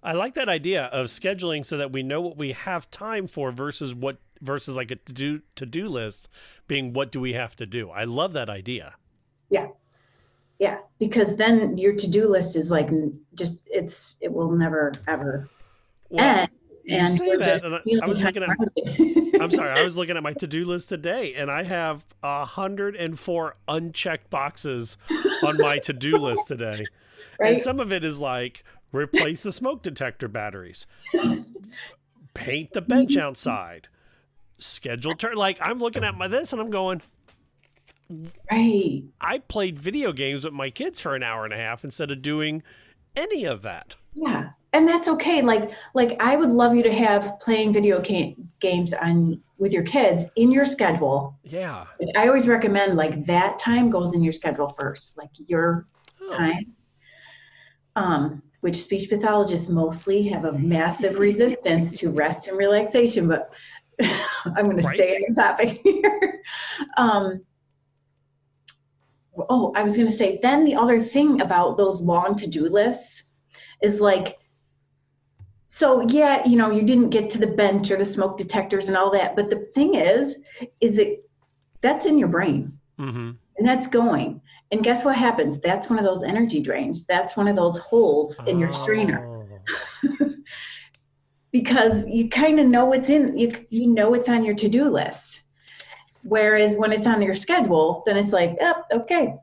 I like that idea of scheduling so that we know what we have time for versus like a to-do list being what do we have to do. I love that idea. Yeah, because then your to-do list is like it will never ever end. You say that, and I was looking at. I'm sorry, I was looking at my to-do list today, and I have 104 unchecked boxes on my to-do list today, and some of it is like replace the smoke detector batteries, paint the bench outside, schedule turn. Like, I'm looking at this, and I'm going. Right. I played video games with my kids for an hour and a half instead of doing any of that. Yeah. And that's okay. Like I would love you to have playing video games with your kids in your schedule. Yeah. I always recommend like that time goes in your schedule first, like your time. Which speech pathologists mostly have a massive resistance to rest and relaxation, but I'm going to stay on topic here. I was going to say, then the other thing about those long to-do lists is like, so yeah, you didn't get to the bench or the smoke detectors and all that, but the thing is that's in your brain, and that's going. And guess what happens? That's one of those energy drains. That's one of those holes in your strainer. Because you kind of know it's it's on your to-do list. Whereas when it's on your schedule, then it's like, okay,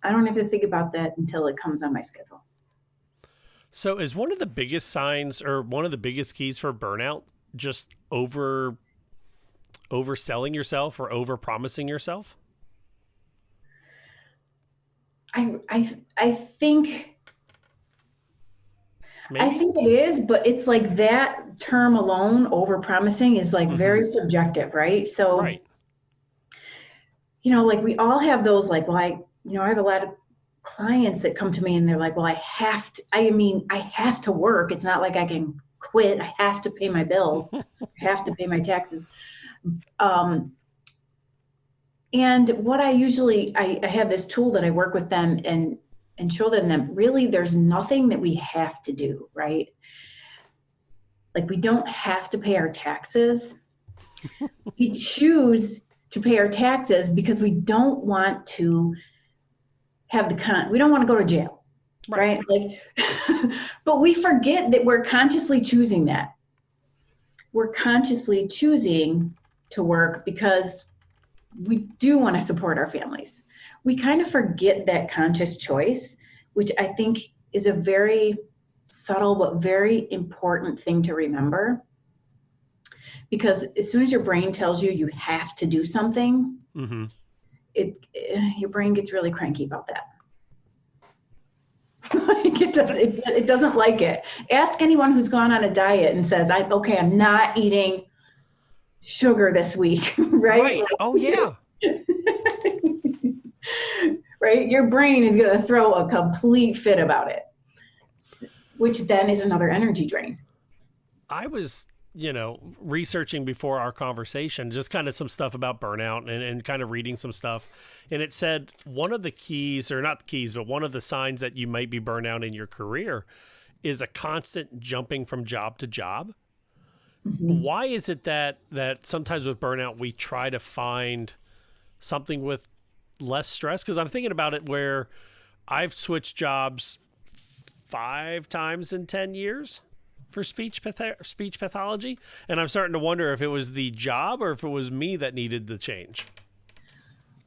I don't have to think about that until it comes on my schedule. So is one of the biggest signs or one of the biggest keys for burnout just overselling yourself or overpromising yourself? I think it is, but it's like that term alone, overpromising, is like very subjective, right? So, like we all have those, like, well, I have a lot of clients that come to me and they're like, well, I have to work. It's not like I can quit. I have to pay my bills. I have to pay my taxes. And what I have this tool that I work with them and show them that really there's nothing that we have to do, right? Like we don't have to pay our taxes. We choose to pay our taxes because we don't want to have we don't want to go to jail, right? Like, but we forget that we're consciously choosing that. We're consciously choosing to work because we do want to support our families. We kind of forget that conscious choice, which I think is a very subtle but very important thing to remember. Because as soon as your brain tells you you have to do something, your brain gets really cranky about that. Like it doesn't like it. Ask anyone who's gone on a diet and says, I'm not eating sugar this week, right? Like, oh yeah. Right? Your brain is going to throw a complete fit about it, which then is another energy drain. I was, researching before our conversation, just kind of some stuff about burnout and kind of reading some stuff. And it said one of the keys, or not the keys, but one of the signs that you might be burnt out in your career is a constant jumping from job to job. Why is it that sometimes with burnout, we try to find something with less stress? Because I'm thinking about it where I've switched jobs 5 times in 10 years for speech pathology. And I'm starting to wonder if it was the job or if it was me that needed the change.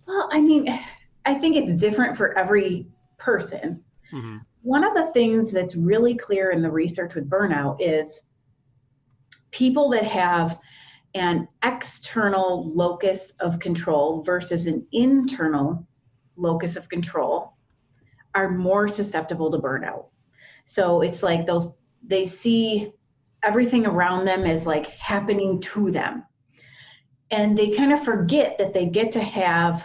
Well, I mean, I think it's different for every person. Mm-hmm. One of the things that's really clear in the research with burnout is people that have an external locus of control versus an internal locus of control are more susceptible to burnout. So it's like they see everything around them as like happening to them. And they kind of forget that they get to have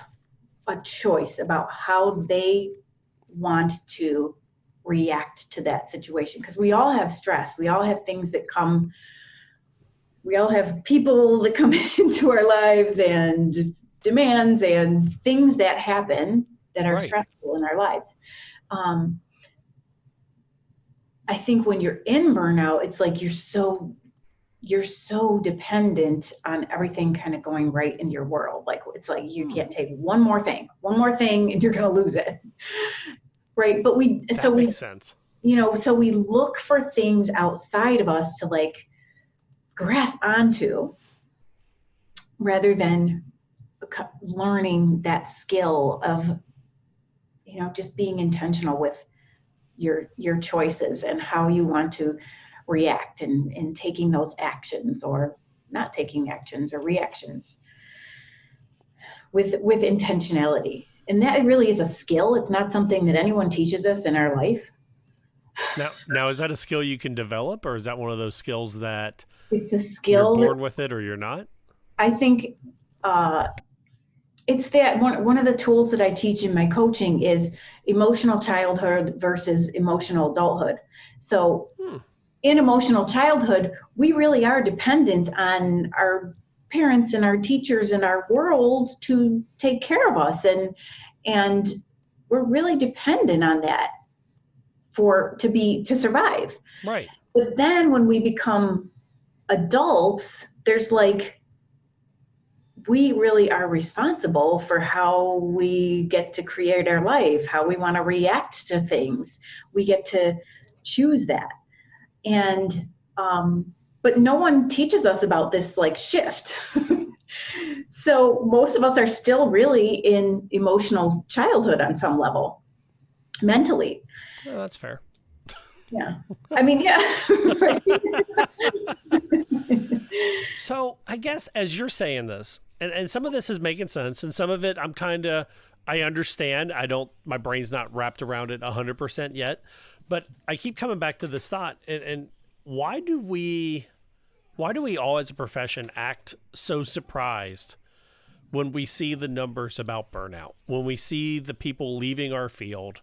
a choice about how they want to react to that situation. Because we all have stress. We all have things that come. We all have people that come into our lives and demands and things that happen that are stressful in our lives. I think when you're in burnout, it's like you're so dependent on everything kind of going right in your world. Like it's like you can't take one more thing and you're going to lose it. Right. But that makes sense. So we look for things outside of us to like grasp onto rather than learning that skill of, just being intentional with your choices and how you want to react and taking those actions or not taking actions or reactions with intentionality. And that really is a skill. It's not something that anyone teaches us in our life. Now is that a skill you can develop, or is that one of those skills that it's a skill you're born with it or you're not? I think it's that one of the tools that I teach in my coaching is emotional childhood versus emotional adulthood. So in emotional childhood, we really are dependent on our parents and our teachers and our world to take care of us. And we're really dependent on that to survive. Right. But then when we become adults, there's like, we really are responsible for how we get to create our life, how we want to react to things. We get to choose that. And, but no one teaches us about this like shift. So most of us are still really in emotional childhood on some level, mentally. Oh, that's fair. Yeah. I mean, yeah. So I guess as you're saying this, and some of this is making sense, and some of it I understand. My brain's not wrapped around it 100% yet, but I keep coming back to this thought. And why do we all as a profession act so surprised when we see the numbers about burnout, when we see the people leaving our field,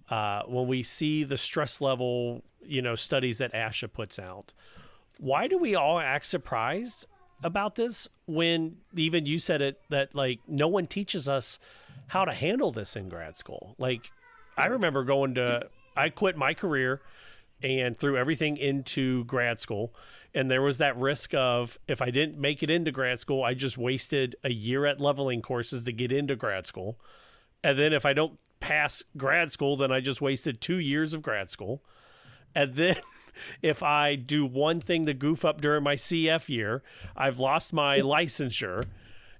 when we see the stress level, studies that ASHA puts out? Why do we all act surprised about this when even you said it, that like no one teaches us how to handle this in grad school? Like I remember I quit my career and threw everything into grad school. And there was that risk of, if I didn't make it into grad school, I just wasted a year at leveling courses to get into grad school. And then if I don't pass grad school, then I just wasted 2 years of grad school. And then if I do one thing to goof up during my CF year, I've lost my licensure.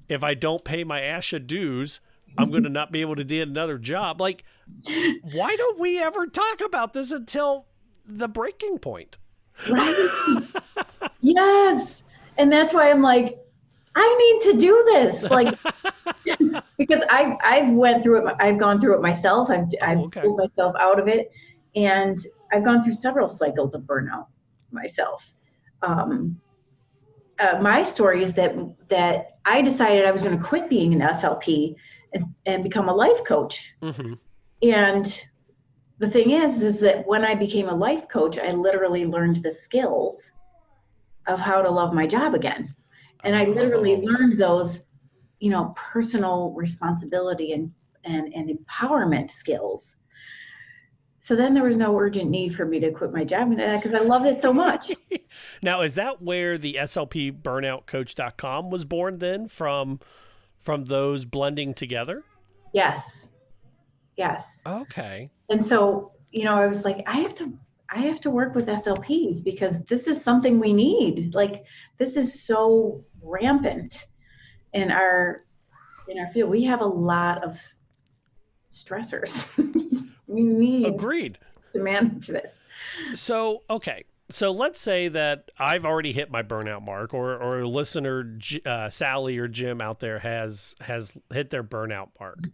If I don't pay my ASHA dues, I'm going to not be able to get another job. Like, why don't we ever talk about this until the breaking point? Right. Yes. And that's why I'm like, I need to do this. Like, because I've gone through it myself. I've pulled myself out of it. And I've gone through several cycles of burnout myself. My story is that I decided I was going to quit being an SLP and become a life coach. Mm-hmm. And the thing is that when I became a life coach, I literally learned the skills of how to love my job again. And I literally learned those, personal responsibility and empowerment skills. So then there was no urgent need for me to quit my job because I loved it so much. Now, is that where the SLPburnoutcoach.com was born then, from those blending together? Yes. Okay. And so, I was like, I have to work with SLPs because this is something we need. Like, this is so rampant in our field. We have a lot of stressors. We need Agreed. to manage this. So, okay. So let's say that I've already hit my burnout mark, or a listener, Sally or Jim out there has hit their burnout mark.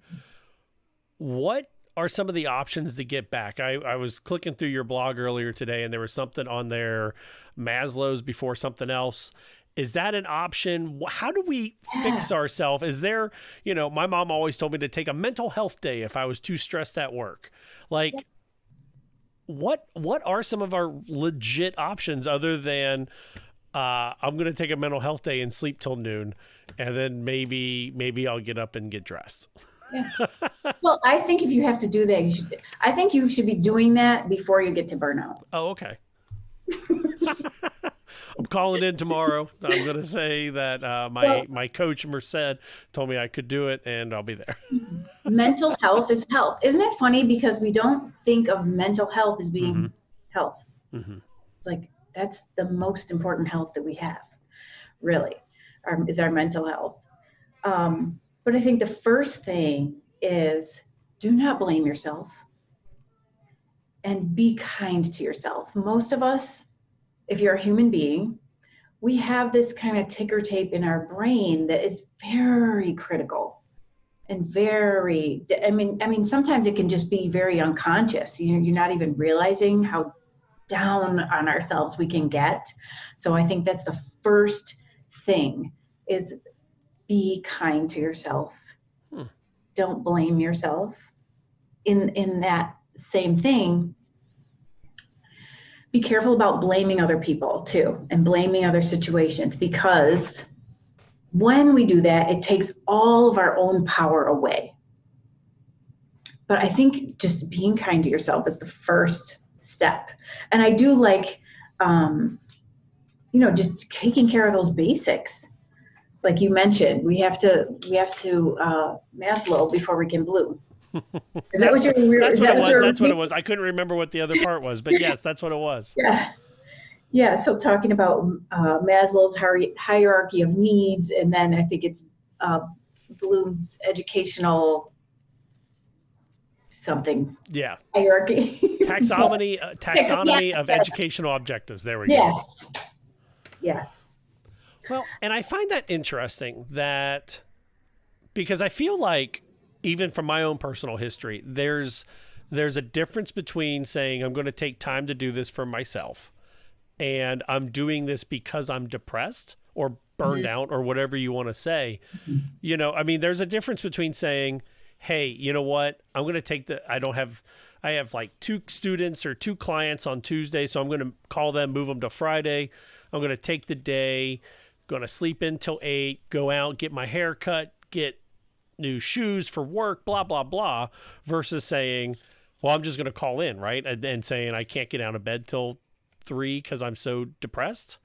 What are some of the options to get back? I was clicking through your blog earlier today, and there was something on there, Maslow's before something else. Is that an option? How do we fix ourselves? Is there, my mom always told me to take a mental health day if I was too stressed at work. Like, what are some of our legit options other than I'm going to take a mental health day and sleep till noon, and then maybe I'll get up and get dressed? Yeah. Well, I think if you have to do that, I think you should be doing that before you get to burnout. Oh, okay. I'm calling in tomorrow. I'm going to say that my coach Merced told me I could do it, and I'll be there. Mental health is health. Isn't it funny? Because we don't think of mental health as being health. Mm-hmm. It's like, that's the most important health that we have, really, is our mental health. But I think the first thing is, do not blame yourself and be kind to yourself. Most of us, if you're a human being, we have this kind of ticker tape in our brain that is very critical and very, I mean, sometimes it can just be very unconscious. You're not even realizing how down on ourselves we can get. So I think that's the first thing, is be kind to yourself. Don't blame yourself. In that same thing, be careful about blaming other people too, and blaming other situations, because when we do that, it takes all of our own power away. But I think just being kind to yourself is the first step. And I do like, just taking care of those basics. Like you mentioned, we have to Maslow before we can bloom. Is that what you're? That's what it was. That's what it was. I couldn't remember what the other part was, but yes, that's what it was. Yeah. So talking about Maslow's hierarchy of needs, and then I think it's Bloom's educational something. Yeah. Hierarchy. Taxonomy of educational objectives. There we go. Yes. Well, and I find that interesting, that because I feel like, even from my own personal history, there's a difference between saying I'm going to take time to do this for myself, and I'm doing this because I'm depressed or burned out or whatever you want to say. There's a difference between saying, hey, you know what, I'm going to take I have like 2 students or 2 clients on Tuesday, so I'm going to call them, move them to Friday. I'm going to take the day, going to sleep in till 8, go out, get my hair cut, get new shoes for work, blah, blah, blah, versus saying, well, I'm just going to call in, right? And saying I can't get out of bed till 3 because I'm so depressed.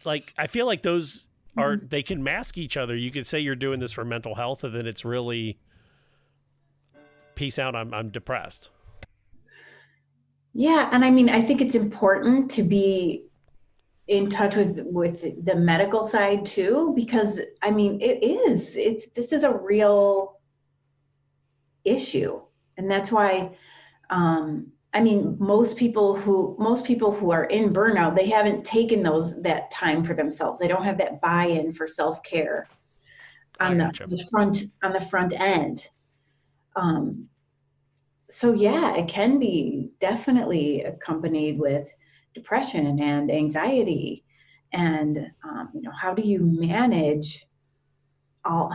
Like, I feel like those they can mask each other. You could say you're doing this for mental health, and then it's really, peace out, I'm depressed. Yeah, and I think it's important to be in touch with the medical side too, because this is a real issue. And that's why most people who are in burnout, they haven't taken that time for themselves. They don't have that buy-in for self-care on the front end. So yeah, it can be definitely accompanied with depression and anxiety, and how do you manage all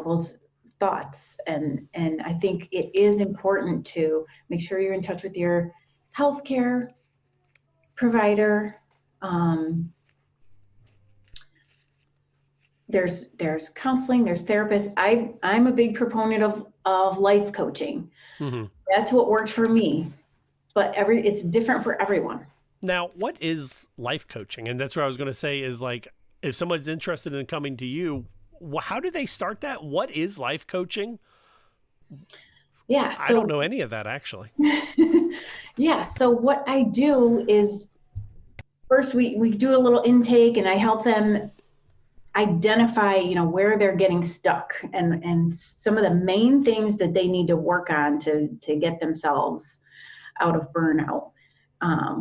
those thoughts? And I think it is important to make sure you're in touch with your healthcare provider. There's counseling, there's therapists. I'm a big proponent of life coaching. Mm-hmm. That's what worked for me, but it's different for everyone. Now, what is life coaching? And that's what I was going to say, is like, if someone's interested in coming to you, how do they start that? What is life coaching? Yeah. I don't know any of that, actually. Yeah. So what I do is, first we do a little intake, and I help them identify, where they're getting stuck and some of the main things that they need to work on to get themselves out of burnout,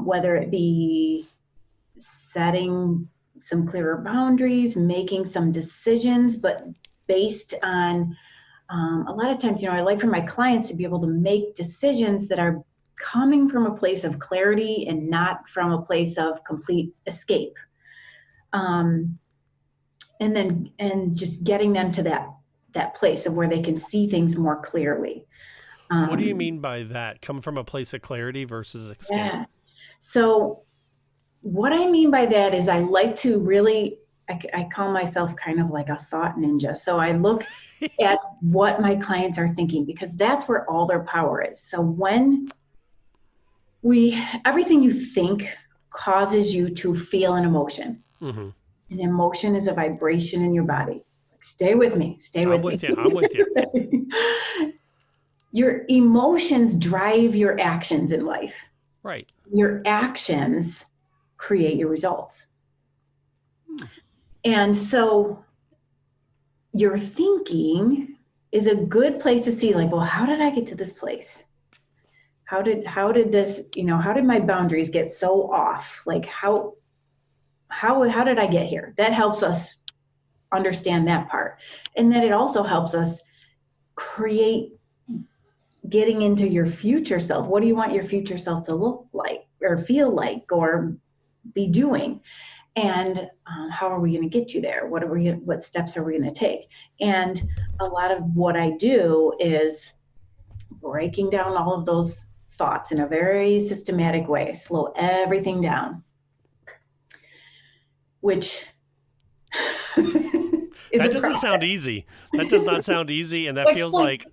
whether it be setting some clearer boundaries, making some decisions, but based on a lot of times, I like for my clients to be able to make decisions that are coming from a place of clarity and not from a place of complete escape. And just getting them to that place of where they can see things more clearly. What do you mean by that? Come from a place of clarity versus escape? Yeah. So what I mean by that is I like to really, I call myself kind of like a thought ninja. So I look at what my clients are thinking, because that's where all their power is. So when everything you think causes you to feel an emotion. Mm-hmm. An emotion is a vibration in your body. Stay with me. I'm with you. Your emotions drive your actions in life. Right. Your actions create your results. And so your thinking is a good place to see, like, well, how did I get to this place? How did this, how did my boundaries get so off? Like, how did I get here? That helps us understand that part. And then it also helps us create getting into your future self. What do you want your future self to look like or feel like or be doing? And how are we going to get you there? What steps are we going to take? And a lot of what I do is breaking down all of those thoughts in a very systematic way, slow everything down, which that doesn't sound easy. That does not sound easy. And that feels like,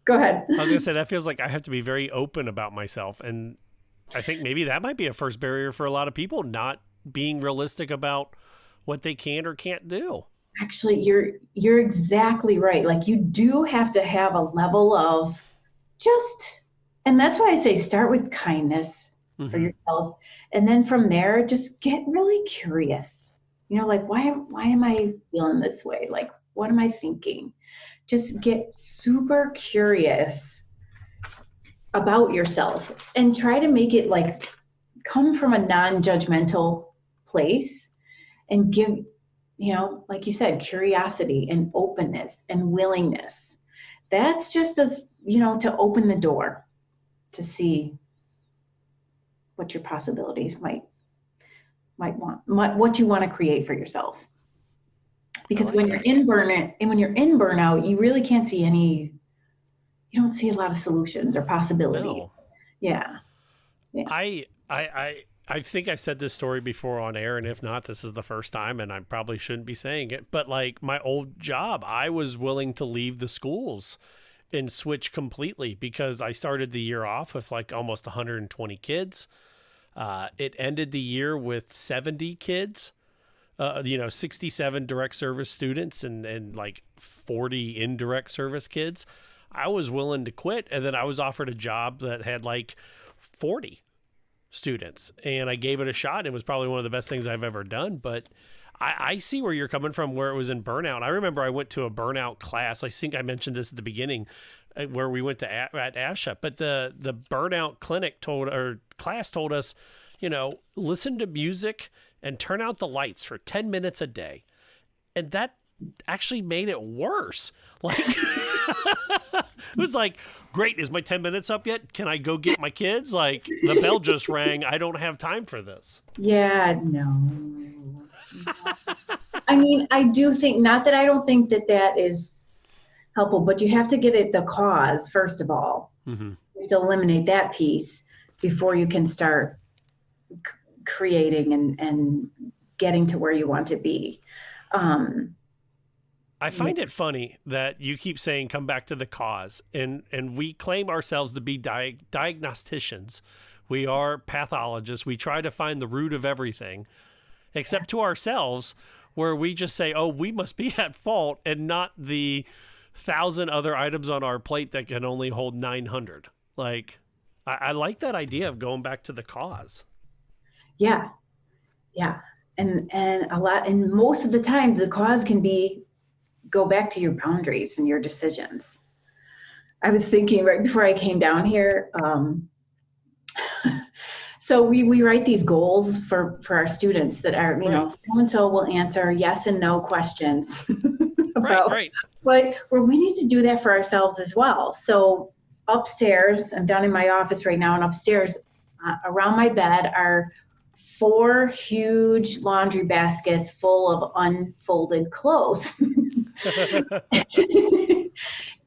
go ahead. I was going to say, that feels like I have to be very open about myself. And I think maybe that might be a first barrier for a lot of people, not being realistic about what they can or can't do. Actually, you're exactly right. Like, you do have to have a level of and that's why I say start with kindness for yourself. And then from there, just get really curious. Like, why am I feeling this way? Like, what am I thinking? Just get super curious about yourself and try to make it like come from a non-judgmental place and give, like you said, curiosity and openness and willingness. That's just to open the door to see what your possibilities might want, what you want to create for yourself. Because when you're in burnout, you really can't see you don't see a lot of solutions or possibilities. No. Yeah. I think I've said this story before on air, and if not, this is the first time, and I probably shouldn't be saying it, but like my old job, I was willing to leave the schools and switch completely because I started the year off with like almost 120 kids. It ended the year with 70 kids, 67 direct service students and like 40 indirect service kids. I was willing to quit, and then I was offered a job that had like 40 students, and I gave it a shot. It was probably one of the best things I've ever done, but I see where you're coming from, where it was in burnout. I remember I went to a burnout class. I think I mentioned this at the beginning, where we went to at ASHA, but the burnout class told us, listen to music and turn out the lights for 10 minutes a day. And that actually made it worse. Like, it was like, great, is my 10 minutes up yet? Can I go get my kids? Like, the bell just rang. I don't have time for this. Yeah, no. I mean, I do think, not that I don't think that is helpful, but you have to get at the cause, first of all. Mm-hmm. You have to eliminate that piece before you can start creating and getting to where you want to be. I find it funny that you keep saying come back to the cause, and we claim ourselves to be diagnosticians. We are pathologists. We try to find the root of everything, except to ourselves, where we just say, oh, we must be at fault, and not the 1,000 other items on our plate that can only hold 900. Like, I like that idea of going back to the cause. Yeah. Yeah. And most of the time the cause can be, go back to your boundaries and your decisions. I was thinking right before I came down here, so we write these goals for our students that are, so-and-so will answer yes and no questions about, but we need to do that for ourselves as well. So upstairs, I'm down in my office right now, and upstairs around my bed are 4 huge laundry baskets full of unfolded clothes.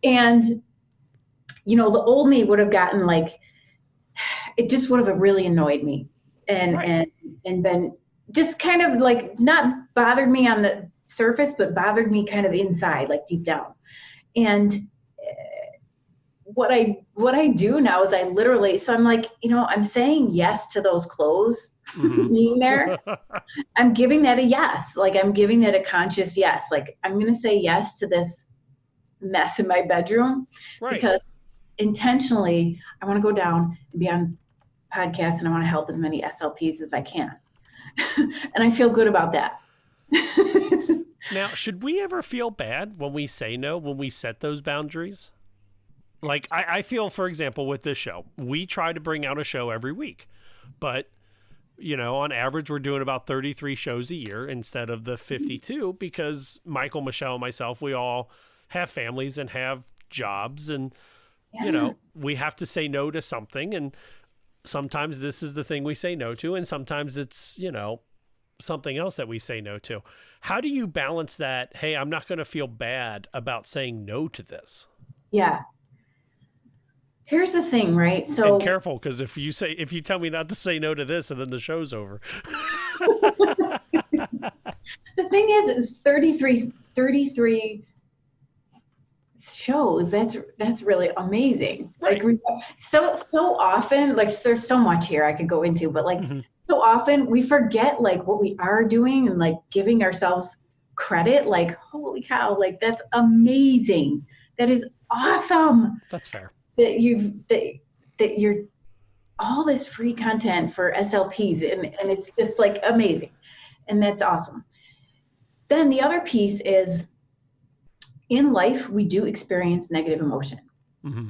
And, the old me would have gotten it just would have really annoyed me and been just kind of not bothered me on the surface, but bothered me kind of inside, deep down. And what I do now is I literally, so I'm I'm saying yes to those clothes being there. I'm giving that a yes. I'm giving that a conscious yes. I'm going to say yes to this mess in my bedroom because intentionally I want to go down and be on podcasts, and I want to help as many SLPs as I can. And I feel good about that. Now, should we ever feel bad when we say no, when we set those boundaries? I feel, for example, with this show, we try to bring out a show every week, but on average, we're doing about 33 shows a year instead of the 52 because Michael, Michelle, and myself, we all have families and have jobs, and we have to say no to something, and sometimes this is the thing we say no to, and sometimes it's something else that we say no to. How do you balance that? Hey, I'm not going to feel bad about saying no to this. Yeah. Here's the thing, right? So and careful, because if you tell me not to say no to this, and then the show's over. The thing is 33 shows. That's really amazing. Right. So often, there's so much here I could go into, but so often we forget what we are doing and giving ourselves credit. Holy cow! That's amazing. That is awesome. That's fair. That you're all this free content for SLPs, and it's just amazing, and that's awesome. Then the other piece is, in life we do experience negative emotion. Mm-hmm.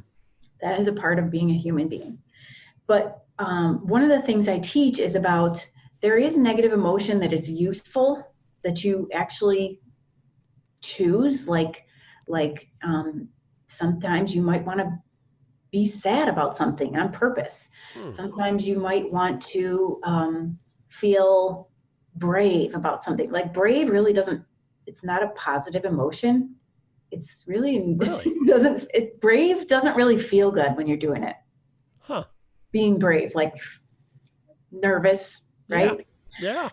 That is a part of being a human being. But one of the things I teach is about, there is negative emotion that is useful, that you actually choose. Sometimes you might want to be sad about something on purpose. Sometimes you might want to feel brave about something. Brave really doesn't, it's not a positive emotion. It's really brave doesn't really feel good when you're doing it. Huh. Being brave, nervous, right? Yeah.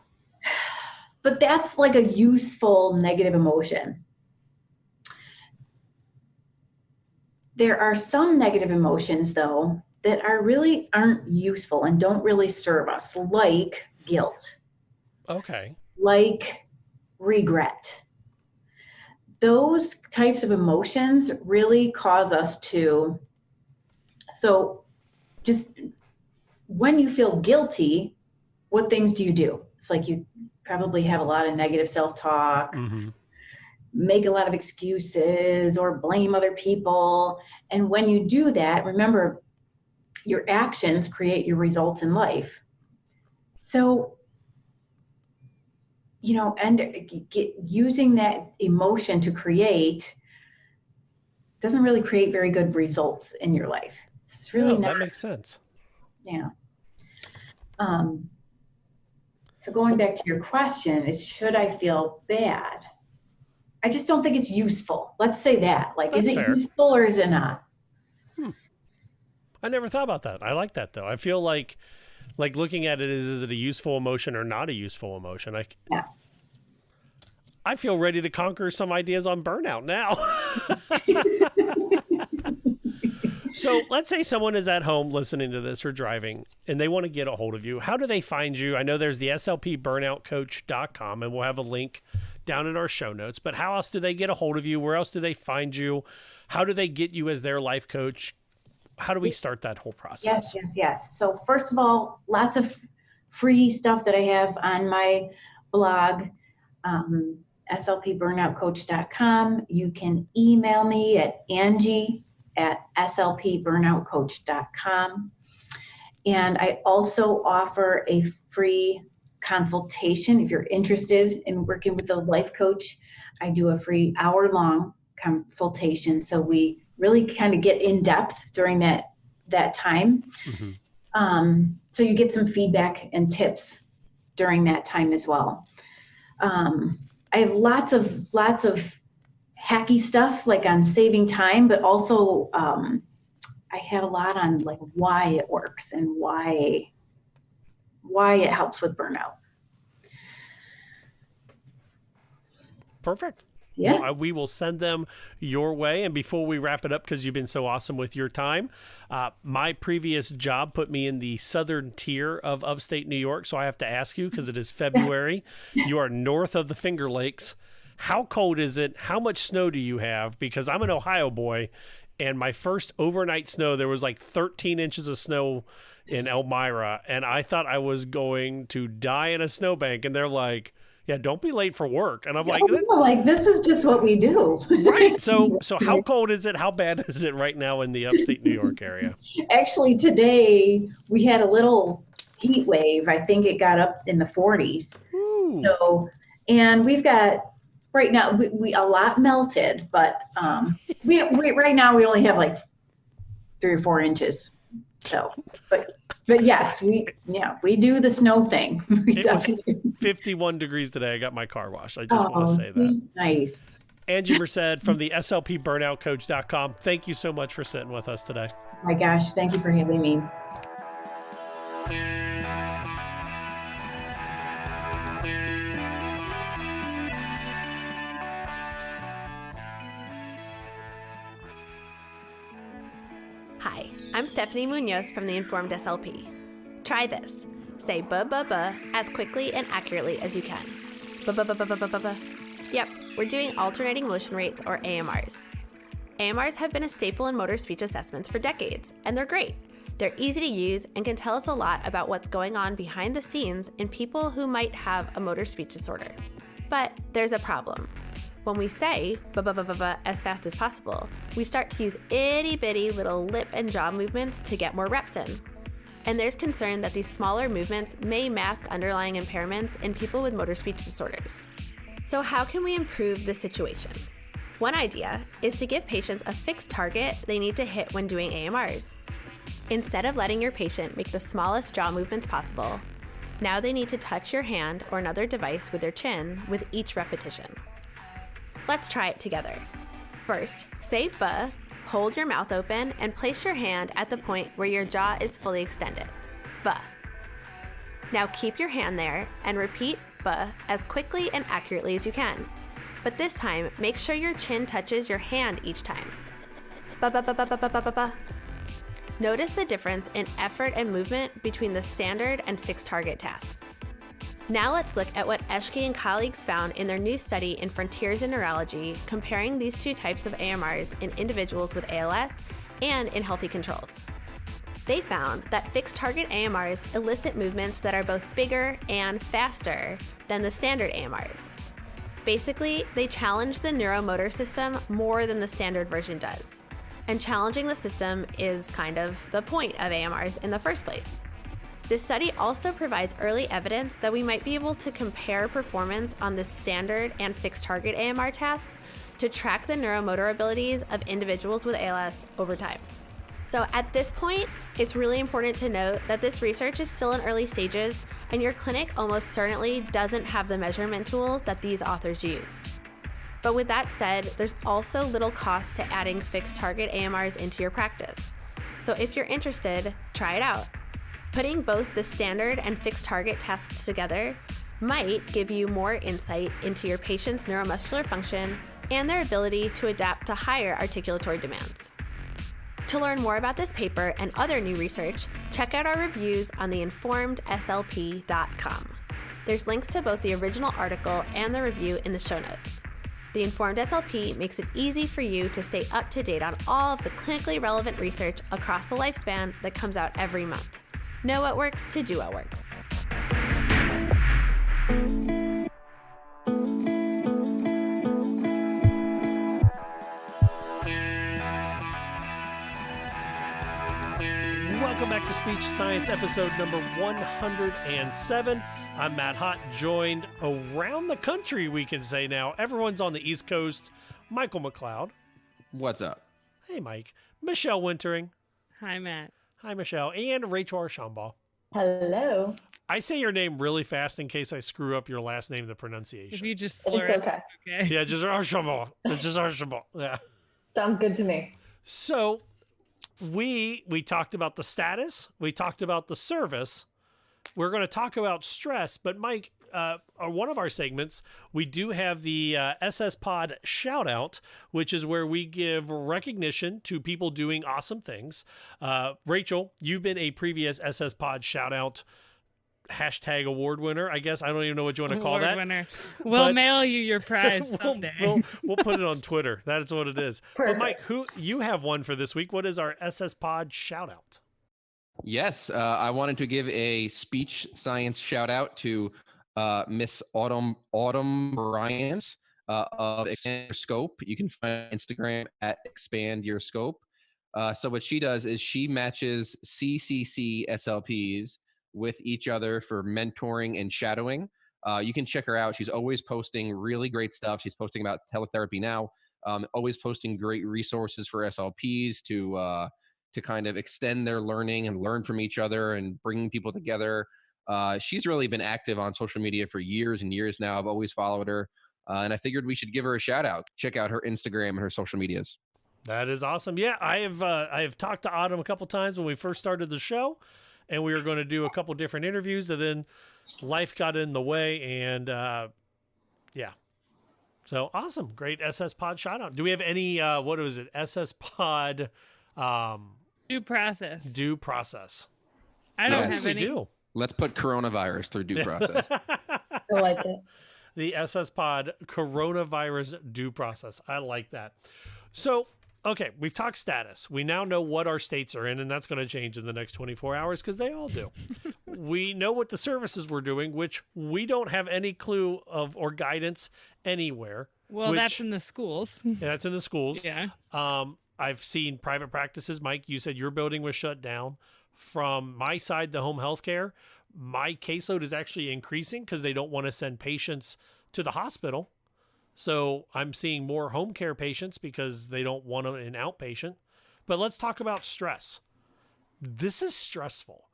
But that's a useful negative emotion. There are some negative emotions, though, that aren't useful and don't really serve us, like guilt. Okay. Like regret. Those types of emotions really cause us to, so just when you feel guilty, what things do? It's you probably have a lot of negative self-talk, make a lot of excuses or blame other people. And when you do that, remember, your actions create your results in life. So, using that emotion to create doesn't really create very good results in your life. It's really not. That makes sense. Yeah. So going back to your question is, should I feel bad? I just don't think it's useful. Let's say that. Is it useful or is it not? I never thought about that. I like that, though. I feel like looking at it is it a useful emotion or not a useful emotion? Yeah. I feel ready to conquer some ideas on burnout now. So let's say someone is at home listening to this or driving and they want to get a hold of you. How do they find you? I know there's the slpburnoutcoach.com, and we'll have a link down in our show notes, but how else do they get a hold of you? Where else do they find you? How do they get you as their life coach? How do we start that whole process? Yes. So first of all, lots of free stuff that I have on my blog, slpburnoutcoach.com. You can email me at Angie@slpburnoutcoach.com. And I also offer a free consultation. If you're interested in working with a life coach, I do a free hour-long consultation. So we really kind of get in depth during that time. So you get some feedback and tips during that time as well. I have lots of hacky stuff like on saving time, but also I have a lot on like why it works and why it helps with burnout. Perfect. Yeah. Well, we will send them your way. And before we wrap it up, because you've been so awesome with your time, my previous job put me in the southern tier of upstate New York. So I have to ask you, because it is February, you are north of the Finger Lakes. How cold is it? How much snow do you have? Because I'm an Ohio boy, and my first overnight snow, there was like 13 inches of snow in Elmira, and I thought I was going to die in a snowbank. And they're like, yeah, don't be late for work. And I'm like, this is just what we do. Right. So how cold is it? How bad is it right now in the upstate New York area? Actually, today we had a little heat wave. I think it got up in the 40s. Ooh. So, and we've got right now we a lot melted, but we right now we only have like 3 or 4 inches. So, but yes, we do the snow thing. It was 51 degrees today. I got my car washed. I just want to say that. Nice. Angie Merced from the slpburnoutcoach.com. Thank you so much for sitting with us today. Oh my gosh, thank you for having me. Hi, I'm Stephanie Munoz from the Informed SLP. Try this. Say buh as quickly and accurately as you can. Buh. Yep, we're doing alternating motion rates, or AMRs. AMRs have been a staple in motor speech assessments for decades, and they're great. They're easy to use and can tell us a lot about what's going on behind the scenes in people who might have a motor speech disorder. But there's a problem. When we say buh as fast as possible, we start to use itty-bitty little lip and jaw movements to get more reps in. And there's concern that these smaller movements may mask underlying impairments in people with motor speech disorders. So how can we improve the situation? One idea is to give patients a fixed target they need to hit when doing AMRs. Instead of letting your patient make the smallest jaw movements possible, now they need to touch your hand or another device with their chin with each repetition. Let's try it together. First, say buh, hold your mouth open, and place your hand at the point where your jaw is fully extended. Buh. Now keep your hand there and repeat buh as quickly and accurately as you can. But this time, make sure your chin touches your hand each time. Buh. Notice the difference in effort and movement between the standard and fixed target tasks. Now let's look at what Eschke and colleagues found in their new study in Frontiers in Neurology, comparing these two types of AMRs in individuals with ALS and in healthy controls. They found that fixed target AMRs elicit movements that are both bigger and faster than the standard AMRs. Basically, they challenge the neuromotor system more than the standard version does. And challenging the system is kind of the point of AMRs in the first place. This study also provides early evidence that we might be able to compare performance on the standard and fixed target AMR tasks to track the neuromotor abilities of individuals with ALS over time. So at this point, it's really important to note that this research is still in early stages, and your clinic almost certainly doesn't have the measurement tools that these authors used. But with that said, there's also little cost to adding fixed target AMRs into your practice. So if you're interested, try it out. Putting both the standard and fixed target tasks together might give you more insight into your patient's neuromuscular function and their ability to adapt to higher articulatory demands. To learn more about this paper and other new research, check out our reviews on the informedslp.com. There's links to both the original article and the review in the show notes. The Informed SLP makes it easy for you to stay up to date on all of the clinically relevant research across the lifespan that comes out every month. Know what works to do what works. Welcome back to Speech Science, episode number 107. I'm Matt Hott, joined around the country, we can say now. Everyone's on the East Coast. Michael McLeod. What's up? Hey, Mike. Michelle Wintering. Hi, Matt. Hi, Michelle. And Rachel Archambault. Hello. I say your name really fast in case I screw up your last name, the pronunciation. If you just slur It's it, okay. Yeah, just Archambault. It's just Archambault. Yeah. Sounds good to me. So we talked about the status. We talked about the service. We're going to talk about stress. But Mike, one of our segments, we do have the SS Pod shout out, which is where we give recognition to people doing awesome things. Rachel, you've been a previous SS Pod shout out hashtag award winner. I guess I don't even know what you want to call that. Winner. We'll mail you your prize someday. We'll put it on Twitter. That's what it is. Perfect. But Mike, you have one for this week. What is our SS Pod shout out? Yes, I wanted to give a speech science shout out to Miss Autumn Bryant of Expand Your Scope. You can find Instagram at Expand Your Scope. So what she does is she matches CCC SLPs with each other for mentoring and shadowing. You can check her out. She's always posting really great stuff. She's posting about teletherapy now, always posting great resources for SLPs to kind of extend their learning and learn from each other and bringing people together. She's really been active on social media for years and years now. I've always followed her, and I figured we should give her a shout out. Check out her Instagram and her social medias. That is awesome. Yeah, I have talked to Autumn a couple times when we first started the show, and we were going to do a couple different interviews, and then life got in the way, and yeah. So awesome. Great SS Pod shout out. Do we have any, what was it? SS Pod Due process. Due process. I don't Yes. have We any. do. Let's put coronavirus through due process. I like it. The SS Pod coronavirus due process. I like that. So, okay, we've talked status. We now know what our states are in, and that's going to change in the next 24 hours because they all do. We know what the services we're doing, which we don't have any clue of or guidance anywhere. Well, that's in the schools. Yeah, that's in the schools. Yeah. I've seen private practices. Mike, you said your building was shut down. From my side, the home health care, my caseload is actually increasing because they don't want to send patients to the hospital. So I'm seeing more home care patients because they don't want an outpatient. But let's talk about stress. This is stressful.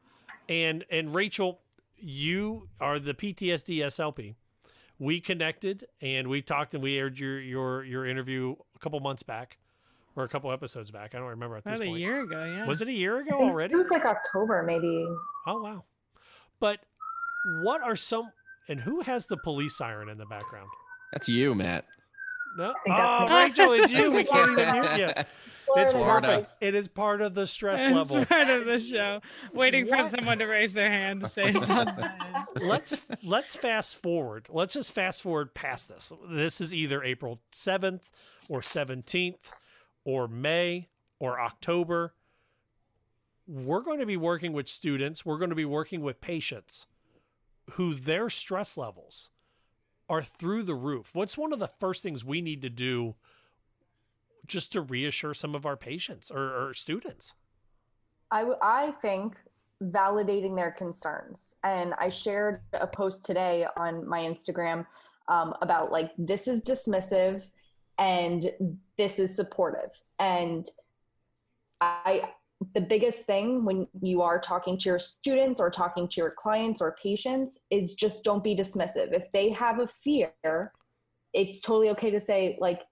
And Rachel, you are the PTSDSLP. We connected and we talked and we aired your interview a couple months back. Or a couple episodes back. I don't remember at this Probably point. a year ago, yeah. Was it a year ago already? It was like October, maybe. Oh, wow. But what are some... And who has the police siren in the background? That's you, Matt. No? think that's Oh, me. Rachel, it's you. We can't even mute you. It's Florida. perfect. It is part of the stress level. It's part of the show. Waiting for someone to raise their hand to say something. Let's fast forward. Let's just fast forward past this. This is either April 7th or 17th. Or May or October. We're going to be working with students. We're going to be working with patients who their stress levels are through the roof. What's one of the first things we need to do just to reassure some of our patients or students? I think validating their concerns. And I shared a post today on my Instagram about like, this is dismissive and this is supportive. And the biggest thing when you are talking to your students or talking to your clients or patients is just don't be dismissive. If they have a fear, it's totally okay to say like,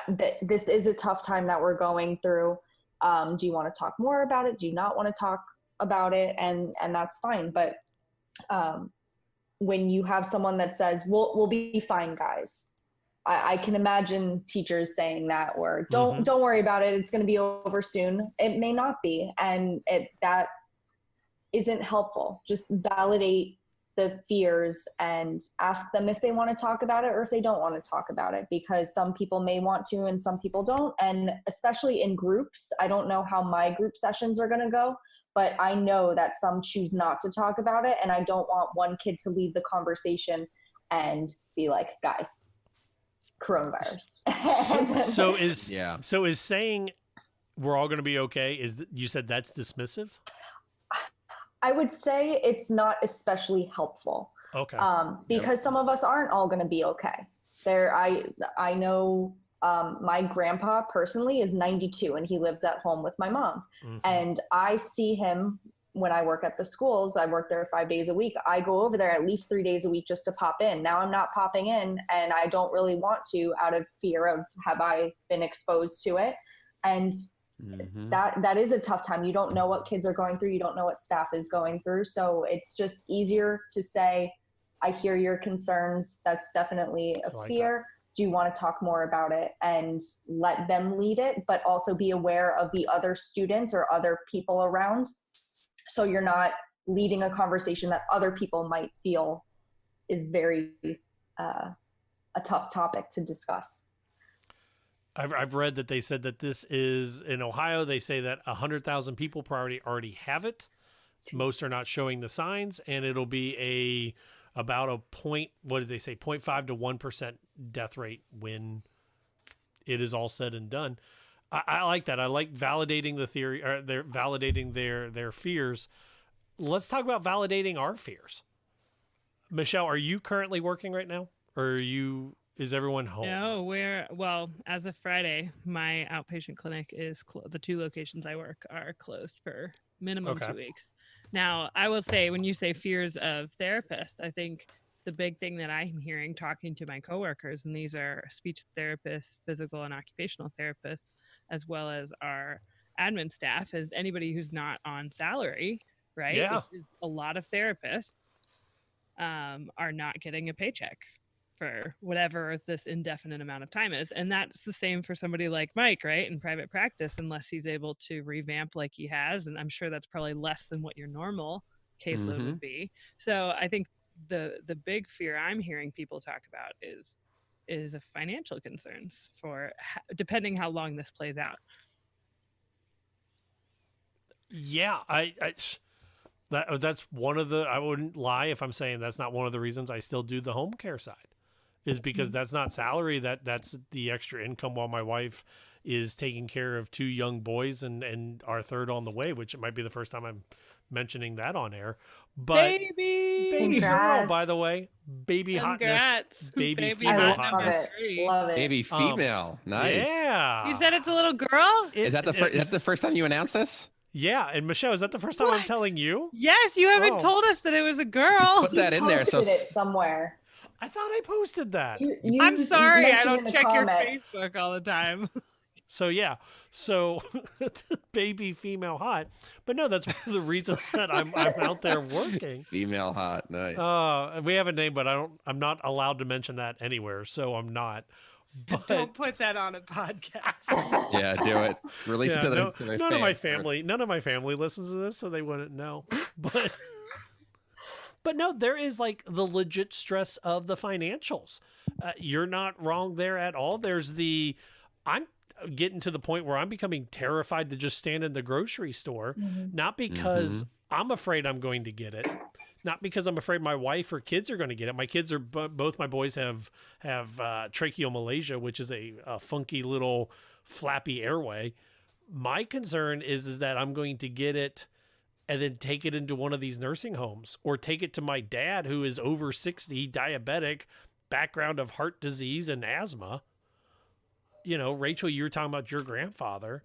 this is a tough time that we're going through. Do you want to talk more about it? Do you not want to talk about it? And that's fine. But when you have someone that says, we'll be fine, guys. I can imagine teachers saying that, or don't worry about it. It's going to be over soon. It may not be. And that isn't helpful. Just validate the fears and ask them if they want to talk about it or if they don't want to talk about it, because some people may want to and some people don't. And especially in groups, I don't know how my group sessions are going to go, but I know that some choose not to talk about it. And I don't want one kid to lead the conversation and be like, guys, coronavirus. So is saying we're all going to be okay, you said that's dismissive? I would say it's not especially helpful. Okay. Because some of us aren't all going to be okay. I know my grandpa personally is 92 and he lives at home with my mom. Mm-hmm. And I see him when I work at the schools. I work there 5 days a week. I go over there at least 3 days a week just to pop in. Now I'm not popping in, and I don't really want to out of fear of have I been exposed to it. And that is a tough time. You don't know what kids are going through. You don't know what staff is going through. So it's just easier to say, I hear your concerns. That's definitely a fear. Do you want to talk more about it, and let them lead it, but also be aware of the other students or other people around, so you're not leading a conversation that other people might feel is very a tough topic to discuss. I've read that they said that this is in Ohio. They say that 100,000 people probably already have it. Most are not showing the signs, and it'll be about a point. What did they say? 0.5 to 1% death rate when it is all said and done. I like that. I like validating the theory, or they're validating their fears. Let's talk about validating our fears. Michelle, are you currently working right now, or is everyone home? No, as of Friday, my outpatient clinic is the 2 locations I work are closed for minimum 2 weeks. Now, I will say, when you say fears of therapists, I think the big thing that I'm hearing talking to my coworkers, and these are speech therapists, physical and occupational therapists, as well as our admin staff, is anybody who's not on salary, right? Yeah. Which is a lot of therapists are not getting a paycheck for whatever this indefinite amount of time is. And that's the same for somebody like Mike, right? In private practice, unless he's able to revamp like he has. And I'm sure that's probably less than what your normal caseload would be. So I think the big fear I'm hearing people talk about is financial concerns for depending how long this plays out. Yeah, that's one of the, I wouldn't lie if I'm saying that's not one of the reasons I still do the home care side, is because that's not salary. That's the extra income while my wife is taking care of 2 young boys and our third on the way, which it might be the first time I'm mentioning that on air. But baby girl, by the way, baby Congrats. Hotness, baby female hotness. Love it. Baby female. Nice. Yeah. You said it's a little girl? Is that the first time you announced this? Yeah. And Michelle, is that the first time I'm telling you? Yes, you haven't told us that it was a girl. Put that in there. So It somewhere. I thought I posted that. I'm sorry, I mentioned in don't the check your comment. Facebook all the time. So yeah, baby female hot, but no, that's one of the reasons that I'm out there working. Female hot, nice. We have a name, but I'm not allowed to mention that anywhere, so I'm not. But Don't put that on a podcast. Yeah, do it. Release it to the none fans of my first. family. None of my family listens to this, so they wouldn't know. But no, there is like the legit stress of the financials. You're not wrong there at all. I'm getting to the point where I'm becoming terrified to just stand in the grocery store, not because I'm afraid I'm going to get it, not because I'm afraid my wife or kids are going to get it. My kids are both my boys have tracheomalacia, which is a funky little flappy airway. My concern is that I'm going to get it and then take it into one of these nursing homes, or take it to my dad, who is over 60, diabetic, background of heart disease and asthma. You know, Rachel, you were talking about your grandfather.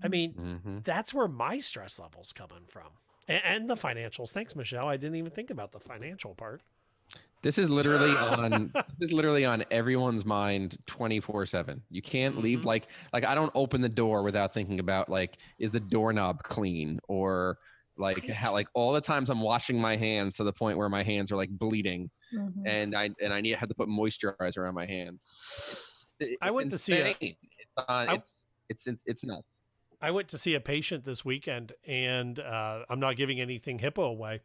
I mean, that's where my stress level's coming from. And the financials. Thanks, Michelle. I didn't even think about the financial part. This is literally on everyone's mind 24/7. You can't leave like I don't open the door without thinking about is the doorknob clean, or how all the times I'm washing my hands to the point where my hands are bleeding, and I have to put moisturizer on my hands. I went to see it's nuts. I went to see a patient this weekend, and I'm not giving anything HIPAA away.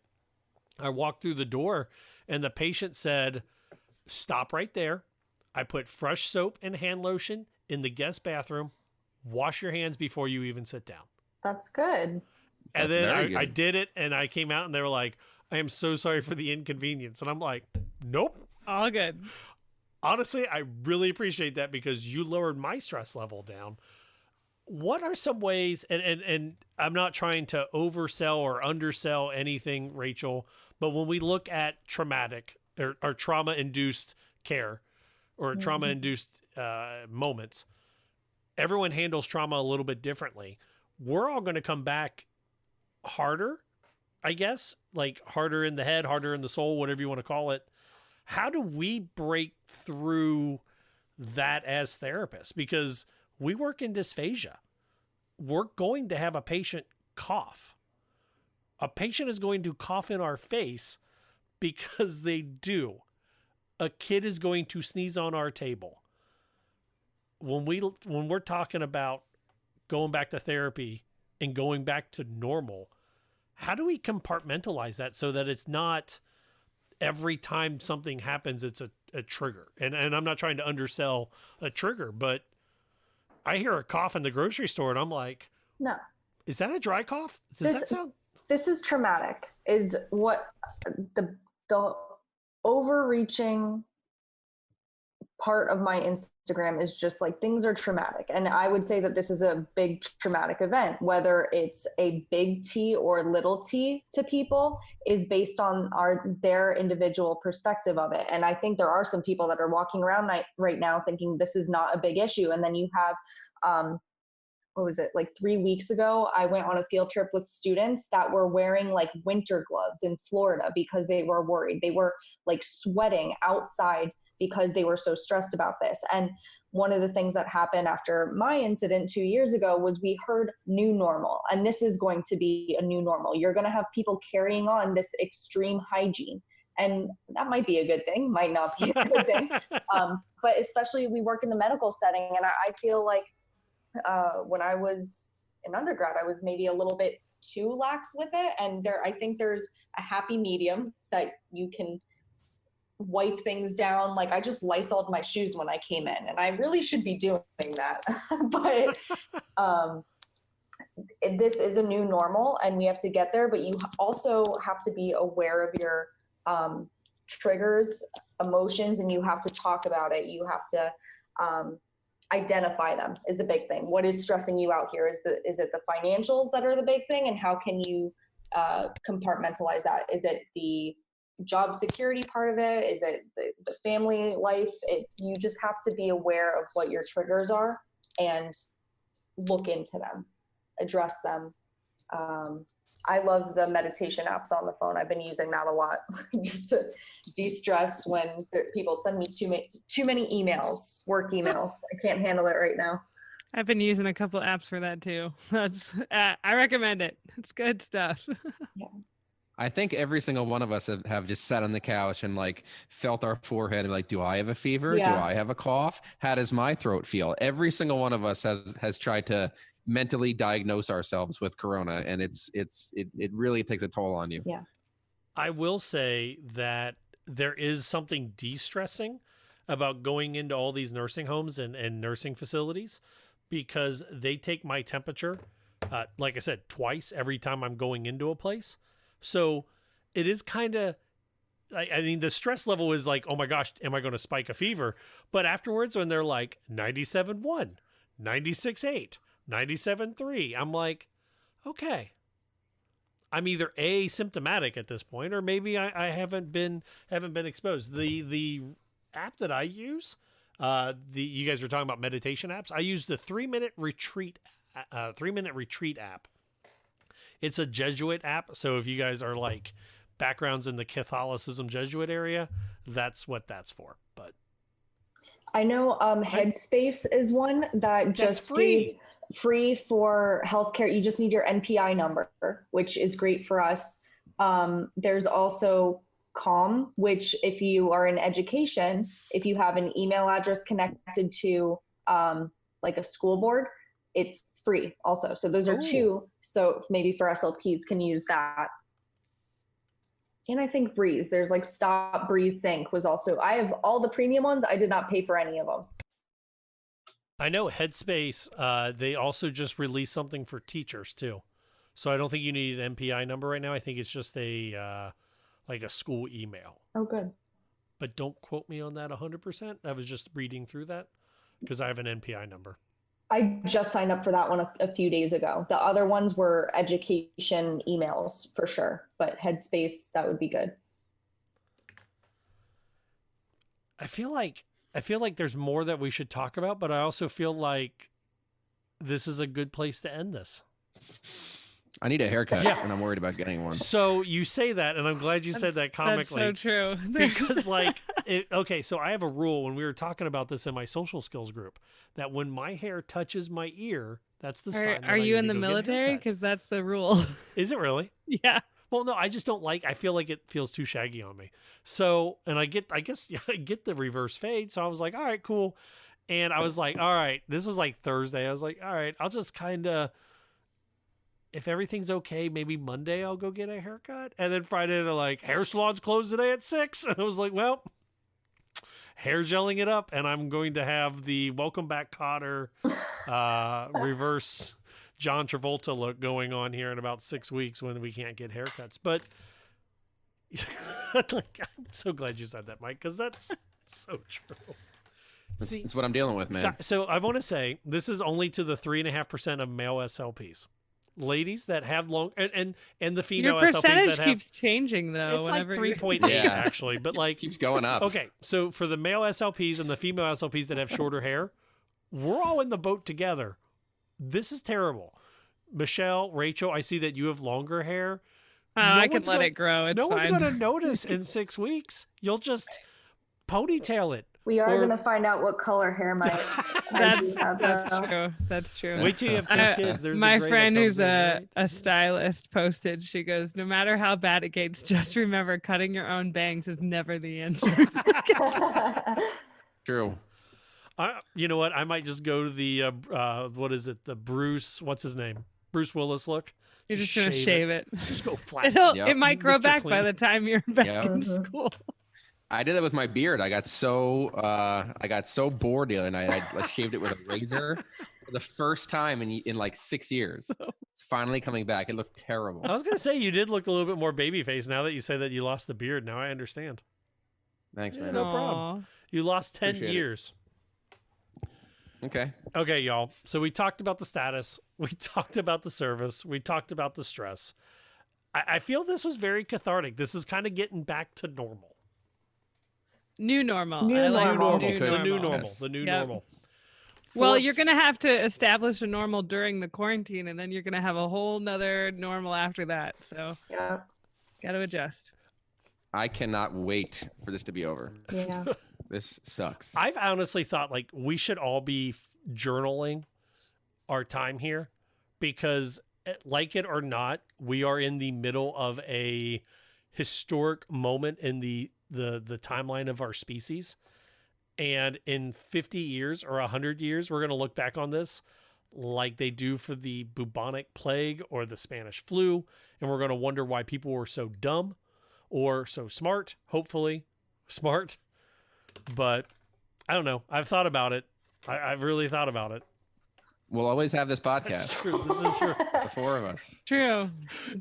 I walked through the door, and the patient said, "Stop right there. I put fresh soap and hand lotion in the guest bathroom. Wash your hands before you even sit down." That's good. And then I did it, and I came out, and they were like, "I am so sorry for the inconvenience." And I'm like, "Nope. All good." Honestly, I really appreciate that, because you lowered my stress level down. what are some ways, and I'm not trying to oversell or undersell anything, Rachel, but when we look at traumatic or trauma-induced care or trauma-induced moments, everyone handles trauma a little bit differently. We're all going to come back harder, I guess, like harder in the head, harder in the soul, whatever you want to call it. How do we break through that as therapists? Because we work in dysphagia. We're going to have a patient cough. A patient is going to cough in our face because they do. A kid is going to sneeze on our table. When we're talking about going back to therapy and going back to normal, how do we compartmentalize that so that it's not every time something happens, it's a trigger? And I'm not trying to undersell a trigger, but I hear a cough in the grocery store and I'm like, no, is that a dry cough? Does that sound? This is traumatic, is what the overreaching part of my Instagram is, just like, things are traumatic. And I would say that this is a big traumatic event, whether it's a big T or little t to people, is based on their individual perspective of it. And I think there are some people that are walking around right now thinking this is not a big issue. And then you have, what was it, like 3 weeks ago, I went on a field trip with students that were wearing like winter gloves in Florida because they were worried. They were like sweating outside because they were so stressed about this. And one of the things that happened after my incident 2 years ago was we heard new normal. And this is going to be a new normal. You're going to have people carrying on this extreme hygiene. And that might be a good thing, might not be a good thing. But especially we work in the medical setting. And I feel like when I was in undergrad, I was maybe a little bit too lax with it. And I think there's a happy medium that you can wipe things down. Like, I just Lysoled my shoes when I came in, and I really should be doing that. But this is a new normal and we have to get there, but you also have to be aware of your triggers, emotions, and you have to talk about it. You have to identify them is the big thing. What is stressing you out here? Is it the financials that are the big thing? And how can you compartmentalize that? Is it the job security part of it? Is it the family life? You just have to be aware of what your triggers are and look into them, address them. I love the meditation apps on the phone. I've been using that a lot just to de-stress when people send me too many emails, work emails. I can't handle it right now. I've been using a couple apps for that too. I recommend it. It's good stuff. Yeah. I think every single one of us have just sat on the couch and like felt our forehead and like, do I have a fever? Yeah. Do I have a cough? How does my throat feel? Every single one of us has tried to mentally diagnose ourselves with corona, and it really takes a toll on you. Yeah. I will say that there is something de-stressing about going into all these nursing homes and nursing facilities, because they take my temperature, like I said, twice every time I'm going into a place. So it is kind of, I mean, the stress level is like, oh my gosh, am I going to spike a fever? But afterwards, when they're like 97.1, 96.8, 97.3, I'm like, okay, I'm either asymptomatic at this point, or maybe I haven't been exposed. The app that I use, you guys were talking about meditation apps. I use the 3-minute retreat app. It's a Jesuit app. So if you guys are like backgrounds in the Catholicism Jesuit area, that's what that's for. But I know Headspace is one that just free for healthcare. You just need your NPI number, which is great for us. There's also Calm, which if you are in education, if you have an email address connected to like a school board, it's free also. So those are two. So maybe for SLPs can use that. And I think Breathe. There's like Stop, Breathe, Think was also, I have all the premium ones. I did not pay for any of them. I know Headspace, they also just released something for teachers too. So I don't think you need an MPI number right now. I think it's just a like a school email. Oh, good. But don't quote me on that 100%. I was just reading through that because I have an NPI number. I just signed up for that one a few days ago. The other ones were education emails for sure, but Headspace, that would be good. I feel like there's more that we should talk about, but I also feel like this is a good place to end this. I need a haircut, and I'm worried about getting one. So you say that, and I'm glad you said that comically. That's so true. Because, okay, so I have a rule when we were talking about this in my social skills group that when my hair touches my ear, that's the sign. Are you in the military? Because that's the rule. Is it really? Yeah. Well, no, I just don't I feel like it feels too shaggy on me. So, and I get the reverse fade. So I was like, all right, cool. And I was like, all right, this was like Thursday. I was like, all right, I'll just kind of, if everything's okay, maybe Monday I'll go get a haircut. And then Friday they're like, hair salon's closed today at 6. And I was like, well, hair gelling it up. And I'm going to have the Welcome Back Cotter reverse John Travolta look going on here in about 6 weeks when we can't get haircuts. But I'm so glad you said that, Mike, because that's so true. That's what I'm dealing with, man. So I want to say this is only to the 3.5% of male SLPs. Ladies that have long and the female Your SLPs percentage that keeps changing though. It's like 3.8 Yeah. actually, but like keeps going up. Okay, so for the male SLPs and the female SLPs that have shorter hair, we're all in the boat together. This is terrible. Michelle, Rachel, I see that you have longer hair. I can let it grow. It's no one's fine. going to notice in 6 weeks. You'll just ponytail it. We are going to find out what color hair my That's true. That's true. Wait till you have 2 kids. There's my the gray friend that who's comes in, a stylist posted, she goes, no matter how bad it gets, just remember cutting your own bangs is never the answer. True. You know what? I might just go to the, what is it? The Bruce, what's his name? Bruce Willis look. You're just going to shave it. Just go flat. It might grow Mr. back Clean. by the time you're back in school. I did that with my beard. I got so bored the other night. I shaved it with a razor for the first time in like 6 years. It's finally coming back. It looked terrible. I was going to say you did look a little bit more baby face now that you say that you lost the beard. Now I understand. Thanks, man. No problem. You lost 10 Appreciate years. Okay, y'all. So we talked about the status. We talked about the service. We talked about the stress. I feel this was very cathartic. This is kind of getting back to normal. New normal. New I like normal. New The new normal. normal. The new normal. Well, you're going to have to establish a normal during the quarantine, and then you're going to have a whole nother normal after that. So yeah, got to adjust. I cannot wait for this to be over. Yeah. This sucks. I've honestly thought like we should all be journaling our time here because like it or not, we are in the middle of a historic moment in the timeline of our species. And in 50 years or 100 years, we're going to look back on this like they do for the bubonic plague or the Spanish flu. And we're going to wonder why people were so dumb or so smart, hopefully smart. But I don't know. I've thought about it. I've really thought about it. We'll always have this podcast. That's true. This is true. The four of us. True.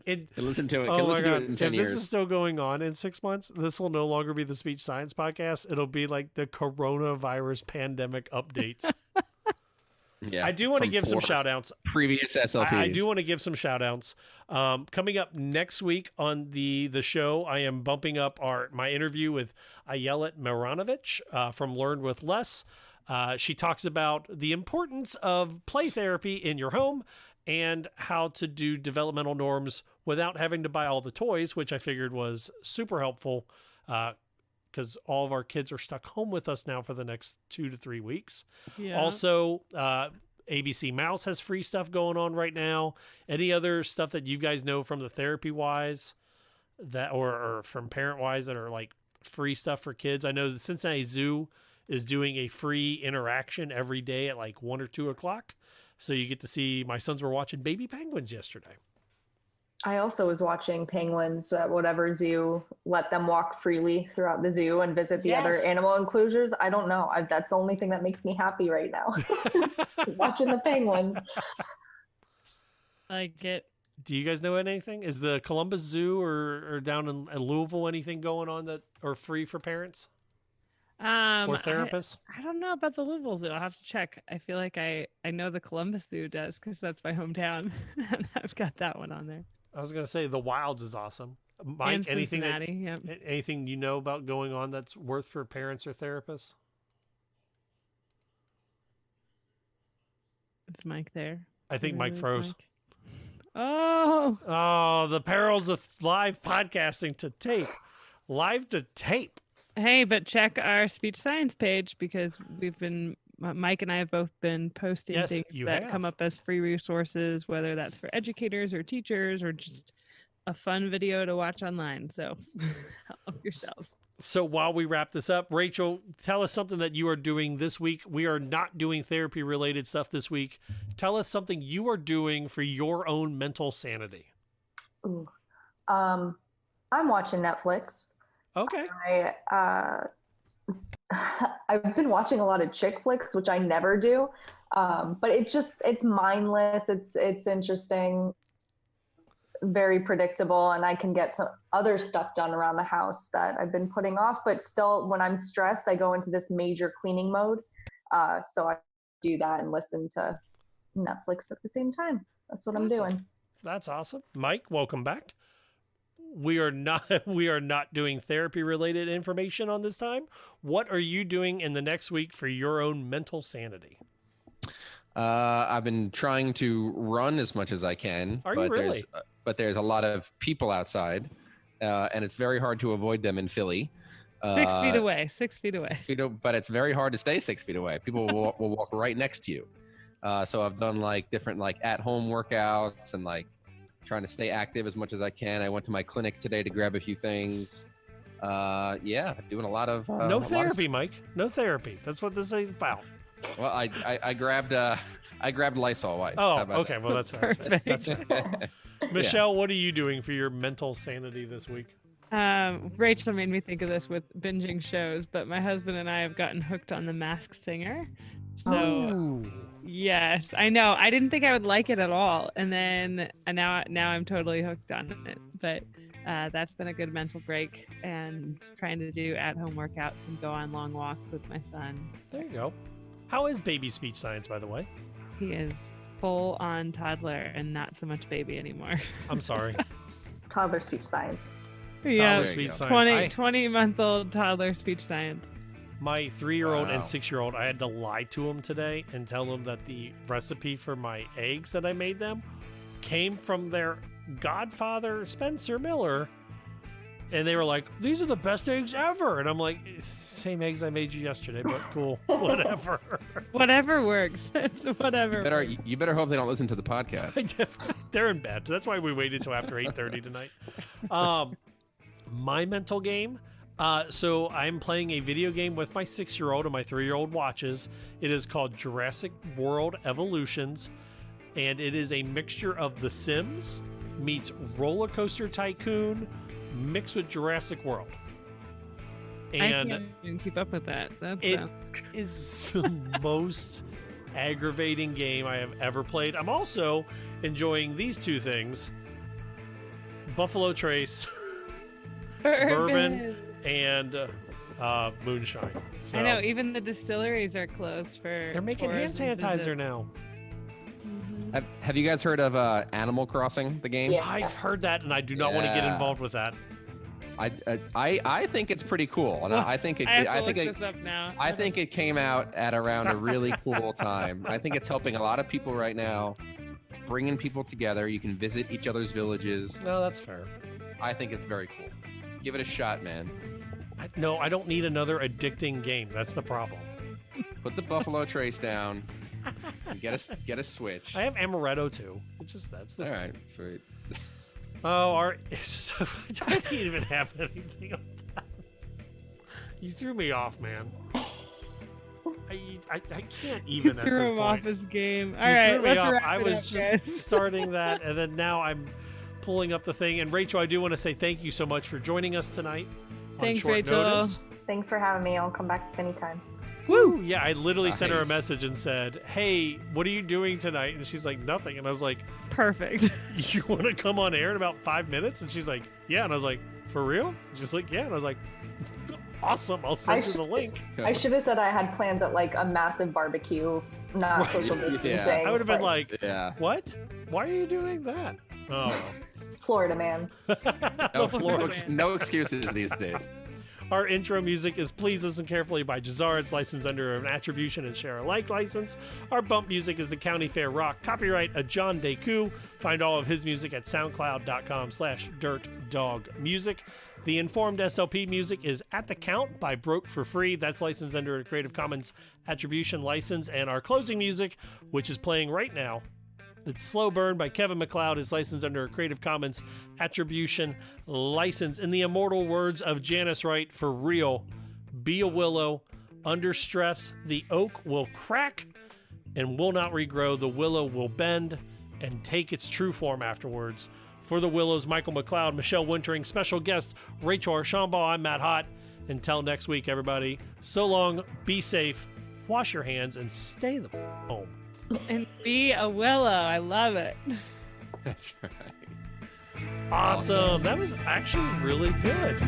Can listen to it. Oh Can my listen to God. it in 10 If years. this is still going on in 6 months, this will no longer be the Speech Science Podcast. It'll be like the coronavirus pandemic updates. Yeah, I do want to from give some 4 shout outs. Previous SLPs. I do want to give some shout outs. Coming up next week on the show, I am bumping up my interview with Ayelet Maranovich from Learn with Less. She talks about the importance of play therapy in your home and how to do developmental norms without having to buy all the toys, which I figured was super helpful because all of our kids are stuck home with us now for the next 2 to 3 weeks. Yeah. Also, ABC Mouse has free stuff going on right now. Any other stuff that you guys know from the therapy wise that or from parent wise that are like free stuff for kids? I know the Cincinnati Zoo is doing a free interaction every day at like 1 or 2 o'clock. So you get to see, my sons were watching baby penguins yesterday. I also was watching penguins at whatever zoo let them walk freely throughout the zoo and visit the other animal enclosures. I don't know. That's the only thing that makes me happy right now. Watching the penguins. Like it. Do you guys know anything? Is the Columbus Zoo or down in Louisville anything going on that are free for parents? or therapists? I don't know about the Louisville Zoo. I'll have to check. I feel like I know the Columbus Zoo does because that's my hometown. And I've got that one on there. I was going to say the Wilds is awesome. Mike, And anything you know about going on that's worth for parents or therapists? Is Mike there? I think Mike froze. Mike? Oh, the perils of live podcasting to tape. Live to tape. Hey, but check our speech science page because Mike and I have both been posting things that come up as free resources, whether that's for educators or teachers or just a fun video to watch online. So help yourselves. So while we wrap this up, Rachel, tell us something that you are doing this week. We are not doing therapy related stuff this week. Tell us something you are doing for your own mental sanity. Ooh. I'm watching Netflix. Okay. I've been watching a lot of chick flicks, which I never do. But it's mindless. It's interesting, very predictable, and I can get some other stuff done around the house that I've been putting off. But still, when I'm stressed, I go into this major cleaning mode. So I do that and listen to Netflix at the same time. That's what I'm doing. That's awesome. Mike, welcome back. We are not doing therapy related information on this time. What are you doing in the next week for your own mental sanity? I've been trying to run as much as I can. Are you really? But there's a lot of people outside, and it's very hard to avoid them in Philly. 6 feet away. 6 feet away. But it's very hard to stay 6 feet away. People will walk right next to you. So I've done different at-home workouts and trying to stay active as much as I can. I went to my clinic today to grab a few things. Doing a lot of no therapy, Mike. No therapy. That's what this is about. Well, I grabbed Lysol wipes. Oh, okay. Well, that's perfect. That's Michelle, what are you doing for your mental sanity this week? Rachel made me think of this with binging shows, but my husband and I have gotten hooked on The Masked Singer. So yes, I know. I didn't think I would like it at all, and now I'm totally hooked on it. But that's been a good mental break, and trying to do at-home workouts and go on long walks with my son. There you go. How is baby speech science, by the way? He is full-on toddler and not so much baby anymore. I'm sorry. Toddler speech science. Yeah, 20-month-old toddler speech science. My 3-year-old and 6-year-old, I had to lie to them today and tell them that the recipe for my eggs that I made them came from their godfather, Spencer Miller. And they were like, "These are the best eggs ever." And I'm like, "Same eggs I made you yesterday, but cool, whatever." Whatever works. It's whatever. You better hope they don't listen to the podcast. They're in bed. That's why we waited till after 8:30 tonight. My mental game. So I'm playing a video game with my 6-year-old and my 3-year-old watches. It is called Jurassic World Evolutions, and it is a mixture of The Sims meets Roller Coaster Tycoon mixed with Jurassic World. And I can't even keep up with that. It is the most aggravating game I have ever played. I'm also enjoying these two things: Buffalo Trace, bourbon, and moonshine. So, I know, even the distilleries are closed for. They're making hand sanitizer now. Have you guys heard of Animal Crossing, the game? Yeah. I've heard that, and I do not want to get involved with that. I think it's pretty cool, and I think it came out at around a really cool time. I think it's helping a lot of people right now, bringing people together. You can visit each other's villages. No, that's fair. I think it's very cool. Give it a shot, man. No, I don't need another addicting game. That's the problem. Put the Buffalo Trace down. And get a Switch. I have Amaretto too. It's just that's the all right. Sweet. Oh, I didn't even have anything on that. You threw me off, man. I can't even at this point. Threw him off his game. All right, let's wrap it up. I was just starting that, and then now I'm pulling up the thing. And Rachel, I do want to say thank you so much for joining us tonight. Thanks, on short Rachel. Notice. Thanks for having me. I'll come back anytime. Woo! Yeah, I literally sent her a message and said, "Hey, what are you doing tonight?" And she's like, "Nothing." And I was like, "Perfect. You want to come on air in about 5 minutes?" And she's like, "Yeah." And I was like, "For real?" And she's like, "Yeah." And I was like, Awesome. I'll send you the link. I should have said I had plans at like a massive barbecue, not social distancing. I would have been but like, what? Why are you doing that? Oh, Florida man. No excuses these days. Our intro music is Please Listen Carefully by Jazar. It's licensed under an attribution and share alike license. Our bump music is the County Fair Rock. Copyright a John Deku. Find all of his music at soundcloud.com/dirtdogmusic. The Informed SLP music is At the Count by Broke for Free. That's licensed under a Creative Commons attribution license. And our closing music, which is playing right now, it's Slow Burn by Kevin MacLeod, is licensed under a Creative Commons attribution license. In the immortal words of Janice Wright, for real, be a willow. Under stress, the oak will crack and will not regrow. The willow will bend and take its true form afterwards. For the Willows, Michael MacLeod, Michelle Wintering, special guest Rachel Archambault, I'm Matt Hott. Until next week, everybody, so long, be safe, wash your hands, and stay the home. And be a willow. I love it. That's right. Awesome. That was actually really good.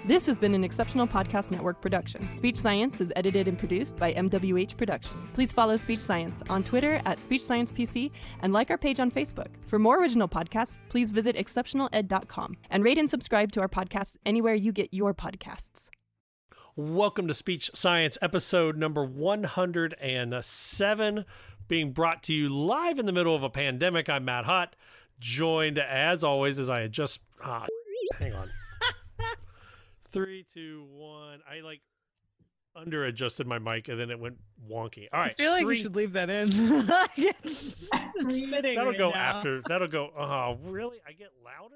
This has been an Exceptional Podcast Network production. Speech Science is edited and produced by MWH Production. Please follow Speech Science on Twitter at Speech Science PC and like our page on Facebook. For more original podcasts, please visit exceptionaled.com and rate and subscribe to our podcast anywhere you get your podcasts. Welcome to Speech Science, episode number 107, being brought to you live in the middle of a pandemic. I'm Matt Hott, joined as always as I had just... hang on. 3, 2, 1. I under adjusted my mic and then it went wonky. All right. I feel like you should leave that in. That'll go after. That'll go. Oh, really? I get louder?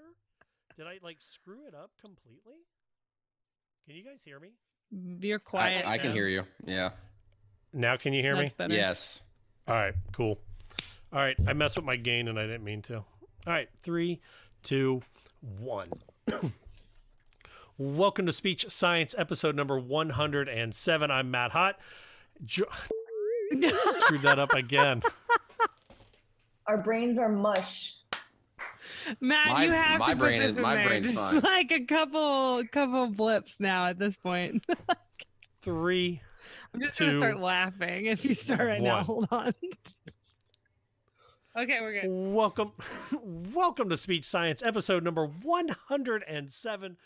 Did I screw it up completely? Can you guys hear me? You're quiet. I can hear you. Yeah. Now can you hear me? Better. Yes. All right. Cool. All right. I messed with my gain and I didn't mean to. All right. 3, 2, 1. Welcome to Speech Science, episode number 107. I'm Matt Hott. Screwed that up again. Our brains are mush. Matt, you have to put this in my there. brain's Just fine. like a couple blips now at this point. 3, I'm just 2, gonna start laughing if you start right now. 1. Hold on. Okay, we're good. Welcome to Speech Science, episode number 107.